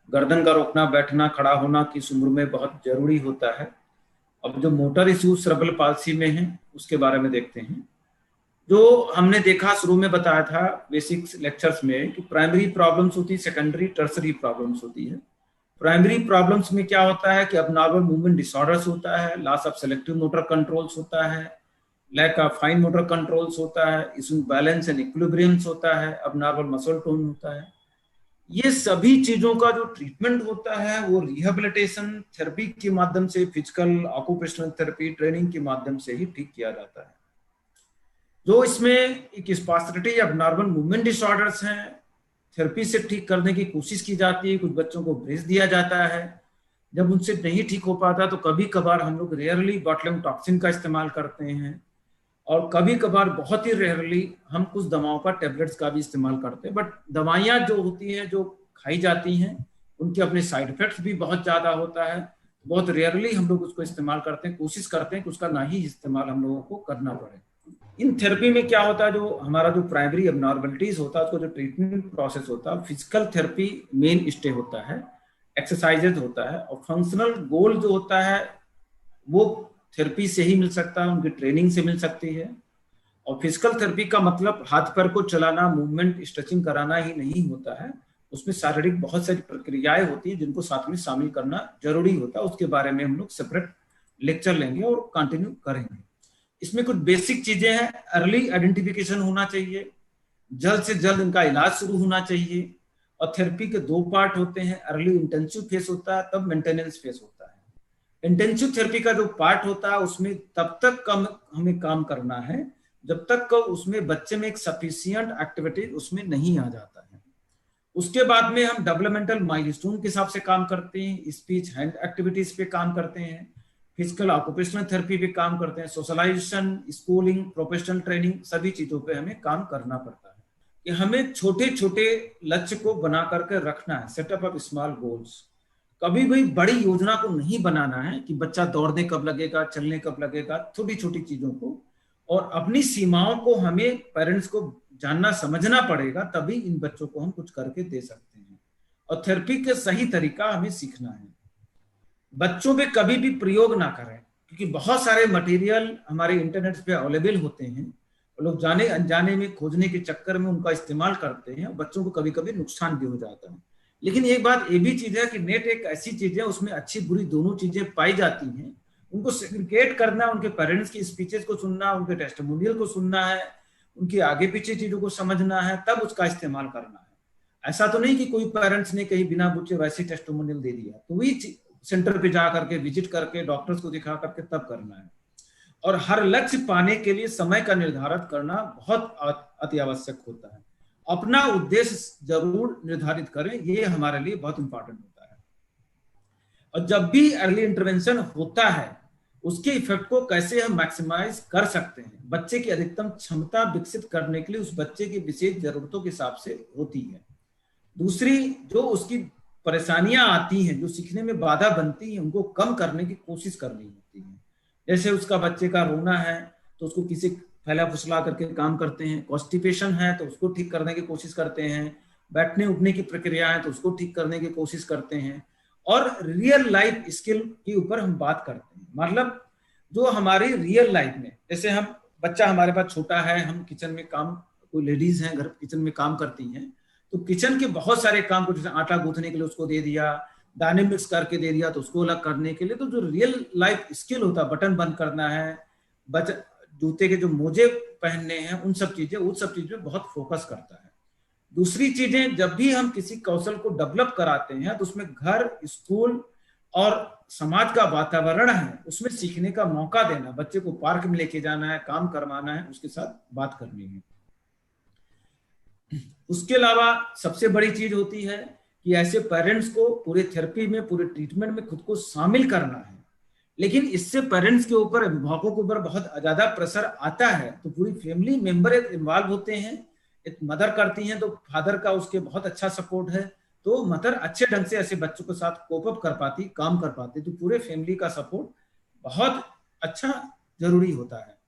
गर्दन का रोकना, बैठना, खड़ा होना किस उम्र में बहुत जरूरी होता है। अब जो मोटर इश्यूज सेरेब्रल पाल्सी में है उसके बारे में देखते हैं। जो हमने देखा शुरू में बताया था बेसिक्स लेक्चर्स में कि प्राइमरी प्रॉब्लम्स होती है, सेकेंडरी टर्सरी प्रॉब्लम्स होती है। प्राइमरी प्रॉब्लम्स में क्या होता है कि अबनॉर्मल मूवमेंट डिसऑर्डर्स होता है, loss of selective motor controls होता है, lack of fine motor controls होता है, इसमें बैलेंस एंड इक्विलिब्रियम्स होता है, अबनॉर्मल मसल टोन होता है। ये सभी चीजों का जो ट्रीटमेंट होता है वो रिहेबिलिटेशन थेरेपी के माध्यम से, फिजिकल ऑक्यूपेशनल थेरेपी ट्रेनिंग के माध्यम से ही ठीक किया जाता है। जो इसमें एक स्पास्टिसिटी या अबनॉर्मल मूवमेंट डिसऑर्डर्स हैं, थेरेपी से ठीक करने की कोशिश की जाती है, कुछ बच्चों को ब्रेस दिया जाता है। जब उनसे नहीं ठीक हो पाता तो कभी कभार हम लोग रेयरली बॉटुलिज्म टॉक्सिन का इस्तेमाल करते हैं, और कभी कभार बहुत ही रेयरली हम कुछ दवाओं का टेबलेट्स का भी इस्तेमाल करते हैं। बट दवाइयाँ जो होती हैं जो खाई जाती हैं उनके अपने साइड इफेक्ट्स भी बहुत ज़्यादा होता है। बहुत रेयरली हम लोग उसको इस्तेमाल करते हैं, कोशिश करते हैं कि उसका ना ही इस्तेमाल हम लोगों को करना पड़े। इन थेरेपी में क्या होता है, जो हमारा जो प्राइमरी अबनॉर्मलिटीज होता है उसको जो ट्रीटमेंट प्रोसेस होता है, फिजिकल थेरेपी मेन स्टे होता है, एक्सरसाइजेज होता है, और फंक्शनल गोल जो होता है वो थेरेपी से ही मिल सकता है, उनकी ट्रेनिंग से मिल सकती है। और फिजिकल थेरेपी का मतलब हाथ पैर को चलाना, मूवमेंट, स्ट्रेचिंग कराना ही नहीं होता है, उसमें शारीरिक बहुत सारी प्रक्रियाएं होती है जिनको साथ में शामिल करना जरूरी होता है। उसके बारे में हम लोग सेपरेट लेक्चर लेंगे और कंटिन्यू करेंगे। इसमें कुछ बेसिक चीजें हैं, अर्ली आइडेंटिफिकेशन होना चाहिए, जल्द से जल्द इनका इलाज शुरू होना चाहिए, और थेरेपी के दो पार्ट होते हैं, अर्ली इंटेंसिव फेस होता है, तब मेंटेनेंस फेस होता है। इंटेंसिव थेरेपी का जो पार्ट होता है उसमें तब तक कम हमें काम करना है जब तक उसमें बच्चे में एक सफिशिएंट एक्टिविटी उसमें नहीं आ जाता है। उसके बाद में हम डेवलपमेंटल माइलस्टोन के हिसाब से काम करते हैं, स्पीच हैंड एक्टिविटीज पे काम करते हैं, फिजिकल ऑक्यूपेशनल थेरेपी पे काम करते हैं, सोशलाइजेशन, स्कूलिंग, प्रोफेशनल ट्रेनिंग, सभी चीजों पे हमें काम करना पड़ता है। कि हमें छोटे छोटे लक्ष्य को बना करके रखना है, सेटअप ऑफ स्मॉल गोल्स। कभी भी बड़ी योजना को नहीं बनाना है कि बच्चा दौड़ने कब लगेगा, चलने कब लगेगा, छोटी छोटी चीजों को, और अपनी सीमाओं को हमें पेरेंट्स को जानना समझना पड़ेगा, तभी इन बच्चों को हम कुछ करके दे सकते हैं। और थेरेपी का सही तरीका हमें सीखना है। बच्चों पे कभी भी प्रयोग ना करें, क्योंकि बहुत सारे मटेरियल हमारे इंटरनेट पे अवेलेबल होते हैं, लोग जाने अनजाने में खोजने के चक्कर में उनका इस्तेमाल करते हैं, बच्चों को कभी कभी नुकसान भी हो जाता है। लेकिन एक बात ये भी चीज है कि नेट एक ऐसी चीज है, उसमें अच्छी बुरी दोनों चीजें पाई जाती हैं। उनको सेग्रीगेट करना, उनके पेरेंट्स की स्पीचेस को सुनना, उनके टेस्टिमोनियल को सुनना है, उनकी आगे पीछे चीजों को समझना है, तब उसका इस्तेमाल करना है। ऐसा तो नहीं कि कोई पेरेंट्स ने कहीं बिना पूछे वैसे टेस्टिमोनियल दे दिया, तो वही सेंटर पे जा करके विजिट करके डॉक्टर्स को दिखा करके तब करना है। और हर लक्ष्य पाने के लिए समय का निर्धारित करना बहुत अति आवश्यक होता है। अपना उद्देश्य जरूर निर्धारित करें, ये हमारे लिए बहुत इंपॉर्टेंट होता है। और जब भी अर्ली इंटरवेंशन होता है उसके इफेक्ट को कैसे हम मैक्सिमाइज कर सकते हैं, बच्चे की अधिकतम क्षमता विकसित करने के लिए उस बच्चे की विशेष जरूरतों के हिसाब से होती है। दूसरी, जो उसकी परेशानियां आती हैं, जो सीखने में बाधा बनती हैं, उनको कम करने की कोशिश करनी होती है। जैसे उसका बच्चे का रोना है तो उसको किसी फैला फुसला करके काम करते हैं, कॉन्स्टिपेशन है तो उसको ठीक करने की कोशिश करते हैं, बैठने उठने की प्रक्रिया है तो उसको ठीक करने की कोशिश करते हैं, और रियल लाइफ स्किल के ऊपर हम बात करते हैं। मतलब जो हमारी रियल लाइफ में, जैसे हम बच्चा हमारे पास छोटा है, हम किचन में काम, कोई लेडीज हैं घर किचन में काम करती हैं, तो किचन के बहुत सारे काम को, जैसे आटा गूंथने के लिए उसको दे दिया, दाने मिक्स करके दे दिया तो उसको अलग करने के लिए, तो जो रियल लाइफ स्किल होता है, बटन बंद करना है, जूते के जो मोजे पहनने हैं, उन सब चीजें बहुत फोकस करता है। दूसरी चीजें, जब भी हम किसी कौशल को डेवलप कराते हैं तो उसमें घर, स्कूल और समाज का वातावरण है, उसमें सीखने का मौका देना, बच्चे को पार्क में लेके जाना है, काम करवाना है, उसके साथ बात करनी है। उसके अलावा सबसे बड़ी चीज होती है कि ऐसे पेरेंट्स को पूरे थेरेपी में, पूरे ट्रीटमेंट में खुद को शामिल करना है। लेकिन इससे पेरेंट्स के ऊपर, अभिभावकों के ऊपर बहुत ज्यादा प्रेशर आता है, तो पूरी फैमिली मेंबर इन्वॉल्व होते हैं। एक मदर करती हैं तो फादर का उसके बहुत अच्छा सपोर्ट है, तो मदर अच्छे ढंग से ऐसे बच्चों के साथ कोप अप कर पाती, काम कर पाती, तो पूरे फैमिली का सपोर्ट बहुत अच्छा जरूरी होता है।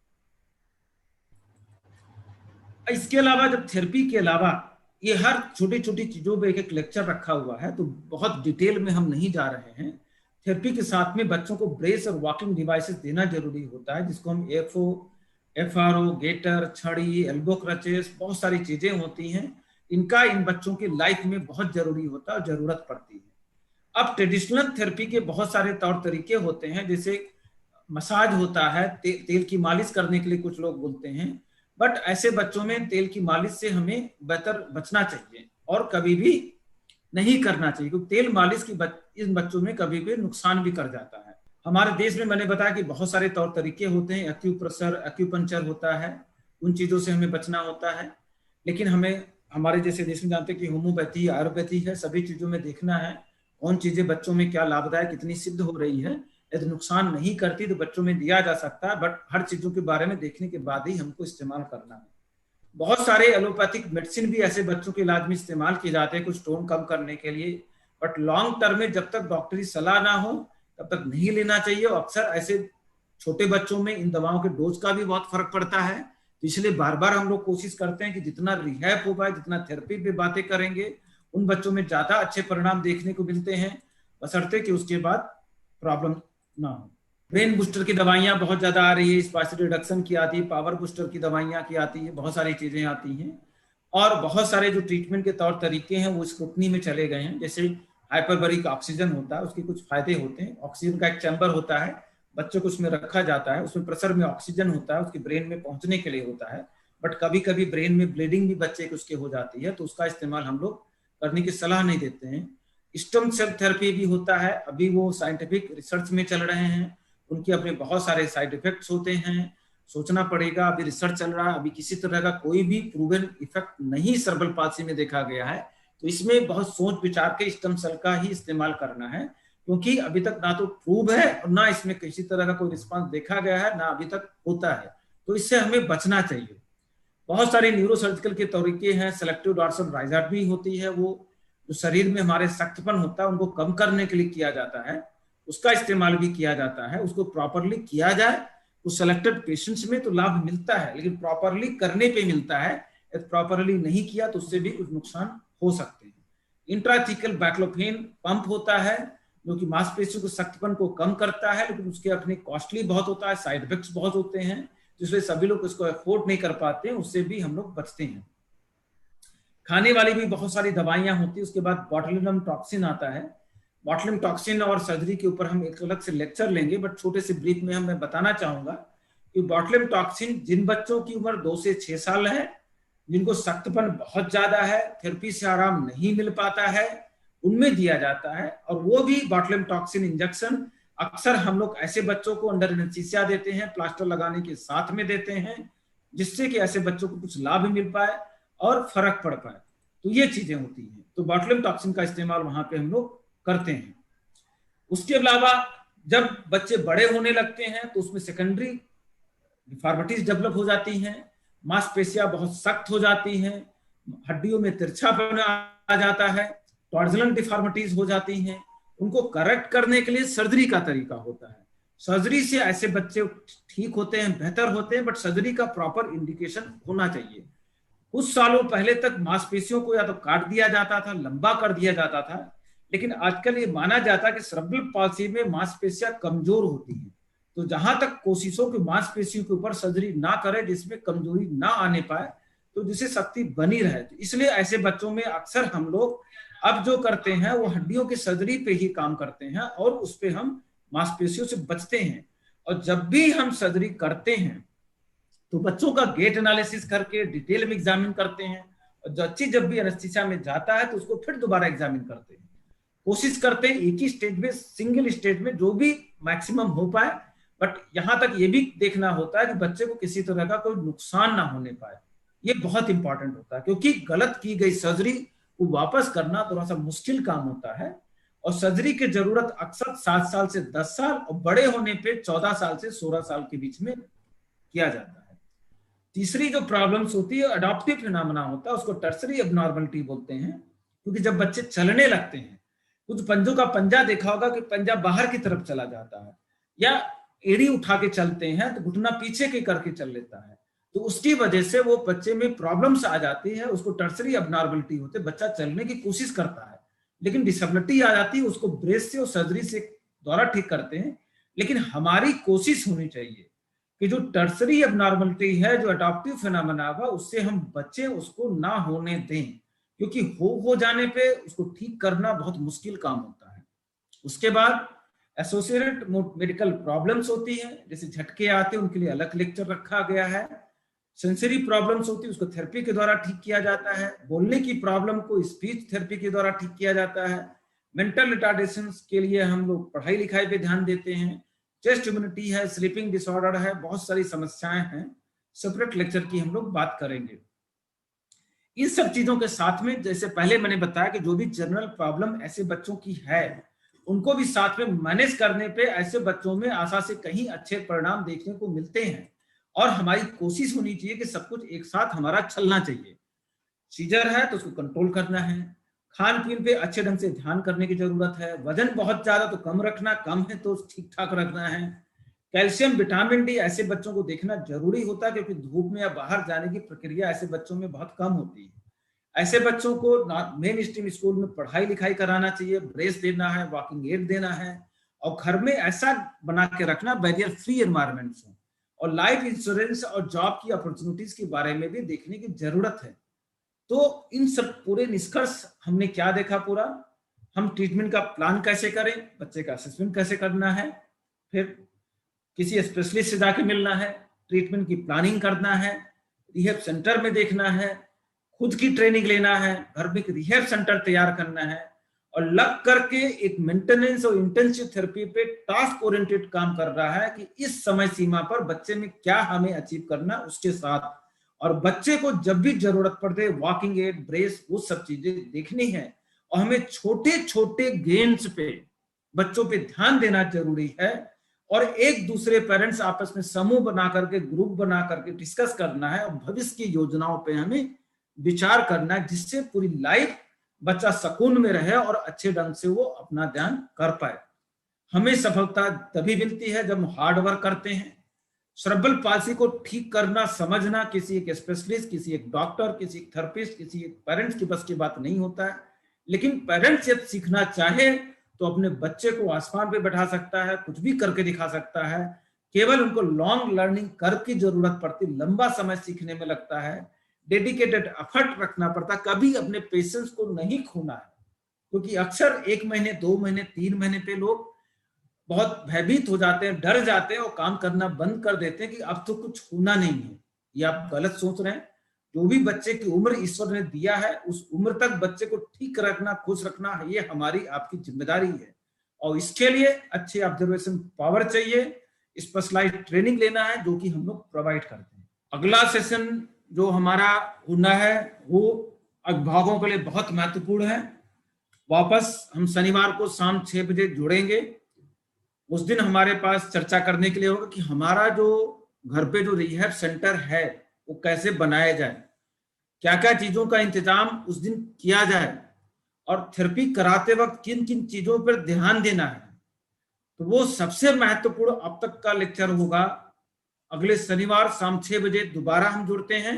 इसके अलावा जब थेरेपी के अलावा ये हर छोटी छोटी चीजों पे एक एक लेक्चर रखा हुआ है, तो बहुत डिटेल में हम नहीं जा रहे हैं। थेरेपी के साथ में बच्चों को ब्रेस और वॉकिंग डिवाइसेस देना जरूरी होता है, जिसको हम एफओ FRO, गेटर, छड़ी, एल्बो क्रचेस, बहुत सारी चीजें होती हैं। इनका इन बच्चों की लाइफ में बहुत जरूरी होता है और जरूरत पड़ती है। अब ट्रेडिशनल थेरेपी के बहुत सारे तौर तरीके होते हैं, जैसे मसाज होता है, तेल की मालिश करने के लिए कुछ लोग बोलते हैं। बट ऐसे बच्चों में तेल की मालिश से हमें बेहतर बचना चाहिए और कभी भी नहीं करना चाहिए, क्योंकि तेल मालिश की इन बच्चों में कभी भी नुकसान भी कर जाता है। हमारे देश में मैंने बताया कि बहुत सारे तौर तरीके होते हैं, एक्यूप्रेशर, एक्यूपंक्चर होता है, उन चीजों से हमें बचना होता है। लेकिन हमें हमारे जैसे देश में जानते हैं कि होम्योपैथी, आयुर्वेदी है, सभी चीजों में देखना है कौन चीजें बच्चों में क्या लाभदायक, कितनी सिद्ध हो रही है। यदि नुकसान नहीं करती तो बच्चों में दिया जा सकता है, बट हर चीजों के बारे में देखने के बाद ही हमको इस्तेमाल करना है। बहुत सारे एलोपैथिक मेडिसिन भी ऐसे बच्चों के इलाज में इस्तेमाल किए जाते हैं कुछ स्टोन कम करने के लिए, बट लॉन्ग टर्म में जब तक डॉक्टरी सलाह ना हो तब तक नहीं लेना चाहिए। और अक्सर ऐसे छोटे बच्चों में इन दवाओं के डोज का भी बहुत फर्क पड़ता है, तो इसलिए बार बार हम लोग कोशिश करते हैं कि जितना रिहैब हो पाए, जितना थेरेपी पे बातें करेंगे, उन बच्चों में ज्यादा अच्छे परिणाम देखने को मिलते हैं, बशर्ते कि उसके बाद प्रॉब्लम ना हो। ब्रेन बूस्टर की दवाइयां बहुत ज्यादा आ रही है, स्पाइस रिडक्शन की आती है, पावर बूस्टर की दवाइयां की आती है, बहुत सारी चीजें आती हैं। और बहुत सारे जो ट्रीटमेंट के तौर तरीके हैं वो स्क्रूटनी में चले गए हैं। जैसे हाइपरबरिक ऑक्सीजन होता है, उसके कुछ फायदे होते हैं। ऑक्सीजन का एक चैम्बर होता है, बच्चों को उसमें रखा जाता है, उसमें प्रेशर में ऑक्सीजन होता है, उसके ब्रेन में पहुंचने के लिए होता है। बट कभी कभी ब्रेन में ब्लीडिंग भी बच्चे के उसके हो जाती है, तो उसका इस्तेमाल हम लोग करने की सलाह नहीं देते हैं। स्टेम सेल थेरेपी भी होता है, अभी वो साइंटिफिक रिसर्च में चल रहे हैं, उनके अपने बहुत सारे साइड इफेक्ट्स होते हैं, सोचना पड़ेगा। अभी रिसर्च चल रहा है, अभी किसी तरह का कोई भी प्रूवन इफेक्ट नहीं सर्बल पाल्सी में देखा गया है, तो इसमें बहुत सोच विचार के स्टेम सेल का ही इस्तेमाल करना है, क्योंकि अभी तक ना तो प्रूव है और ना इसमें किसी तरह का कोई रिस्पांस देखा गया है, ना अभी तक होता है, तो इससे हमें बचना चाहिए। बहुत सारे न्यूरोसर्जिकल के तरीके हैं, सेलेक्टिव डॉर्सल राइजार्ड भी होती है, वो जो शरीर में हमारे सख्तपन होता है उनको कम करने के लिए किया जाता है, उसका इस्तेमाल भी किया जाता है। उसको प्रॉपरली किया जाए तो सेलेक्टेड पेशेंट्स में तो लाभ मिलता है, लेकिन प्रॉपरली करने पे मिलता है, प्रॉपरली नहीं किया तो उससे भी कुछ नुकसान हो सकते हैं। इंट्राथिकल बैक्लोफेन पंप होता है जो कि मांसपेशियों के सख्तपन को कम करता है, लेकिन उसके अपने कॉस्टली बहुत होता है, साइड इफेक्ट्स बहुत होते हैं, जिसमें सभी लोग इसको अफोर्ड नहीं कर पाते हैं, उससे भी हम लोग बचते हैं। खाने वाली भी बहुत सारी दवाइयां होती है। उसके बाद बॉटुलिनम टॉक्सिन आता है। बॉटुलिनम टॉक्सिन और सर्जरी के ऊपर हम एक अलग से लेक्चर लेंगे, बट छोटे से ब्रीफ में मैं बताना चाहूंगा कि बॉटुलिनम टॉक्सिन जिन बच्चों की उम्र 2 से 6 साल है, जिनको सख्तपन बहुत ज्यादा है, थेरेपी से आराम नहीं मिल पाता है, उनमें दिया जाता है। और वो भी बॉटुलिनम टॉक्सिन इंजेक्शन अक्सर हम लोग ऐसे बच्चों को अंडर एनेस्थीसिया देते हैं, प्लास्टर लगाने के साथ में देते हैं, जिससे कि ऐसे बच्चों को कुछ लाभ मिल पाए और फर्क पड़ पाए। तो ये चीजें होती हैं, तो बॉटुलिनम टॉक्सिन का इस्तेमाल वहां पे हम लोग करते हैं। उसके अलावा जब बच्चे बड़े होने लगते हैं तो उसमें सेकेंडरी डिफॉर्मिटीज डेवलप हो जाती हैं, मांसपेशियां बहुत सख्त हो जाती हैं, हड्डियों में तिरछापन आ जाता है, टॉर्जनल डिफॉर्मिटीज हो जाती हैं। उनको करेक्ट करने के लिए सर्जरी का तरीका होता है। सर्जरी से ऐसे बच्चे ठीक होते हैं, बेहतर होते हैं, बट सर्जरी का प्रॉपर इंडिकेशन होना चाहिए। कुछ सालों पहले तक मांसपेशियों को या तो काट दिया जाता था, लंबा कर दिया जाता था, लेकिन आजकल ये माना जाता है कि सेरेब्रल पाल्सी में मांसपेशियां कमजोर होती हैं, तो जहां तक कोशिशों की मांसपेशियों के ऊपर सर्जरी ना करे जिसमें कमजोरी ना आने पाए, तो जिससे शक्ति बनी रहे। तो इसलिए ऐसे बच्चों में अक्सर हम लोग अब जो करते हैं वो हड्डियों की सर्जरी पे ही काम करते हैं और उस पर हम मांसपेशियों से बचते हैं। और जब भी हम सर्जरी करते हैं तो बच्चों का गेट एनालिसिस करके डिटेल में एग्जामिन करते हैं, और बच्ची जब भी एनेस्थीसिया में जाता है तो उसको फिर दोबारा एग्जामिन करते हैं। कोशिश करते हैं एक ही स्टेज में, सिंगल स्टेज में जो भी मैक्सिमम हो पाए, बट यहां तक ये भी देखना होता है कि बच्चे को किसी तरह का कोई नुकसान ना होने पाए। ये बहुत इंपॉर्टेंट होता है, क्योंकि गलत की गई सर्जरी को वापस करना थोड़ा सा मुश्किल काम होता है, और सर्जरी की जरूरत अक्सर 7 साल से 10 साल और बड़े होने पे 14 साल से 16 साल के बीच में किया जाता है। तीसरी जो प्रॉब्लम्स होती है अडॉप्टिव फिनोमेना होता है, उसको टर्सरी एबनॉर्मलिटी बोलते हैं, क्योंकि जब बच्चे चलने लगते हैं, कुछ पंजों का पंजा देखा होगा कि पंजा बाहर की तरफ चला जाता है, या एड़ी उठा के चलते हैं तो घुटना पीछे के करके चल लेता है, तो उसकी वजह से वो बच्चे में प्रॉब्लम्स आ जाती है, उसको टर्सरी एबनॉर्मलिटी होते है। बच्चा चलने की कोशिश करता है लेकिन डिसेबिलिटी आ जाती है, उसको ब्रेस से और सर्जरी से द्वारा ठीक करते हैं। लेकिन हमारी कोशिश होनी चाहिए कि जो टर्सरी एबनॉर्मलिटी है, जो अडॉप्टिव फिनोमेना हुआ, उससे हम बच्चे उसको ना होने दें, क्योंकि हो जाने पे उसको ठीक करना बहुत मुश्किल काम होता है। उसके बाद एसोसिएटेड मेडिकल प्रॉब्लम्स होती है, जैसे झटके आते हैं, उनके लिए अलग लेक्चर रखा गया है। सेंसरी प्रॉब्लम्स होती है, उसको थेरेपी के द्वारा ठीक किया जाता है। बोलने की प्रॉब्लम को स्पीच थेरेपी के द्वारा ठीक किया जाता है। मेंटल रिटार्डेशंस के लिए हम लोग पढ़ाई लिखाई पे ध्यान देते हैं। चेस्ट इम्यूनिटी है, स्लीपिंग डिसऑर्डर है, बहुत सारी समस्याएं हैं, सेपरेट लेक्चर की हम लोग बात करेंगे। इन सब चीजों के साथ में, जैसे पहले मैंने बताया कि जो भी जनरल प्रॉब्लम ऐसे बच्चों की है, उनको भी साथ में मैनेज करने पे ऐसे बच्चों में आशा से कहीं अच्छे परिणाम देखने को मिलते हैं। और हमारी कोशिश होनी चाहिए कि सब कुछ एक साथ हमारा चलना चाहिए। सीजर है तो उसको कंट्रोल करना है, खान पीन पे अच्छे ढंग से ध्यान करने की जरूरत है, वजन बहुत ज्यादा तो कम रखना, कम है तो ठीक ठाक रखना है। कैल्शियम, विटामिन डी ऐसे बच्चों को देखना जरूरी होता है, क्योंकि धूप में या बाहर जाने की प्रक्रिया ऐसे बच्चों में बहुत कम होती है। ऐसे बच्चों को मेन स्ट्रीम स्कूल में पढ़ाई लिखाई कराना चाहिए, ब्रेस देना है, वॉकिंग एड देना है, और घर में ऐसा बना के रखना बैरियर फ्री एनवायरमेंट हो। और लाइफ इंश्योरेंस और जॉब की अपॉर्चुनिटीज के बारे में भी देखने की जरूरत है। तो इन सब पूरे निष्कर्ष हमने क्या देखा पूरा, हम ट्रीटमेंट का प्लान कैसे करें, बच्चे का असेसमेंट कैसे करना है, फिर किसी स्पेशलिस्ट से जाके मिलना है, ट्रीटमेंट की प्लानिंग करना है, रिहैब सेंटर में देखना है, खुद की ट्रेनिंग लेना है, घर में एक रिहैब सेंटर तैयार करना है, और लग करके एक मेंटेनेंस और इंटेंसिव थेरेपी पे टास्क ओरिएंटेड काम कर रहा है कि इस समय सीमा पर बच्चे में क्या हमें अचीव करना उसके साथ। और बच्चे को जब भी जरूरत पड़ते वॉकिंग एड, ब्रेस, वो सब चीजें देखनी है। और हमें छोटे छोटे गेम्स पे बच्चों पे ध्यान देना जरूरी है, और एक दूसरे पेरेंट्स आपस में समूह बना करके, ग्रुप बना करके डिस्कस करना है, और भविष्य की योजनाओं पे हमें विचार करना है, जिससे पूरी लाइफ बच्चा सुकून में रहे और अच्छे ढंग से वो अपना ध्यान कर पाए। हमें सफलता तभी मिलती है जब हम हार्ड वर्क करते हैं। सेरेब्रल पाल्सी को ठीक करना, समझना किसी एक स्पेशलिस्ट, किसी एक डॉक्टर, किसी एक थेरेपिस्ट, किसी एक पेरेंट्स की बस की बात नहीं होता है। लेकिन पेरेंट्स जब सीखना चाहे तो अपने बच्चे को आसमान पे बैठा सकता है, कुछ भी करके दिखा सकता है। केवल उनको लॉन्ग लर्निंग कर की जरूरत पड़ती, लंबा समय सीखने में लगता है, डेडिकेटेड एफर्ट रखना पड़ता, कभी अपने पेशेंस को नहीं खोना है। क्योंकि अक्सर 1 महीने, 2 महीने, 3 महीने पे लोग बहुत भयभीत हो जाते हैं, डर जाते हैं और काम करना बंद कर देते हैं कि अब तो कुछ होना नहीं है। ये आप गलत सोच रहे हैं। जो भी बच्चे की उम्र ईश्वर ने दिया है, उस उम्र तक बच्चे को ठीक रखना, खुश रखना, ये हमारी आपकी जिम्मेदारी है। और इसके लिए अच्छे ऑब्जर्वेशन पावर चाहिए, स्पेशलाइज्ड ट्रेनिंग लेना है, जो कि हम लोग प्रोवाइड करते हैं। अगला सेशन जो हमारा होना है वो अभिभावकों के लिए बहुत महत्वपूर्ण है। वापस हम शनिवार को शाम 6 बजे जुड़ेंगे। उस दिन हमारे पास चर्चा करने के लिए होगा कि हमारा जो घर पे जो रिहैब सेंटर है वो कैसे बनाया जाए, क्या क्या चीजों का इंतजाम उस दिन किया जाए, और थेरेपी कराते वक्त किन किन चीजों पर ध्यान देना है। तो वो सबसे महत्वपूर्ण अब तक का लेक्चर होगा। अगले शनिवार शाम 6 बजे दोबारा हम जुड़ते हैं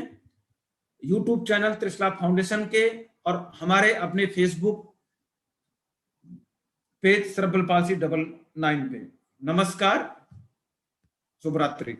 यूट्यूब चैनल त्रिशला फाउंडेशन के, और हमारे अपने फेसबुक पेज सेरेब्रल पाल्सी 99 पे। नमस्कार, शुभ रात्रि।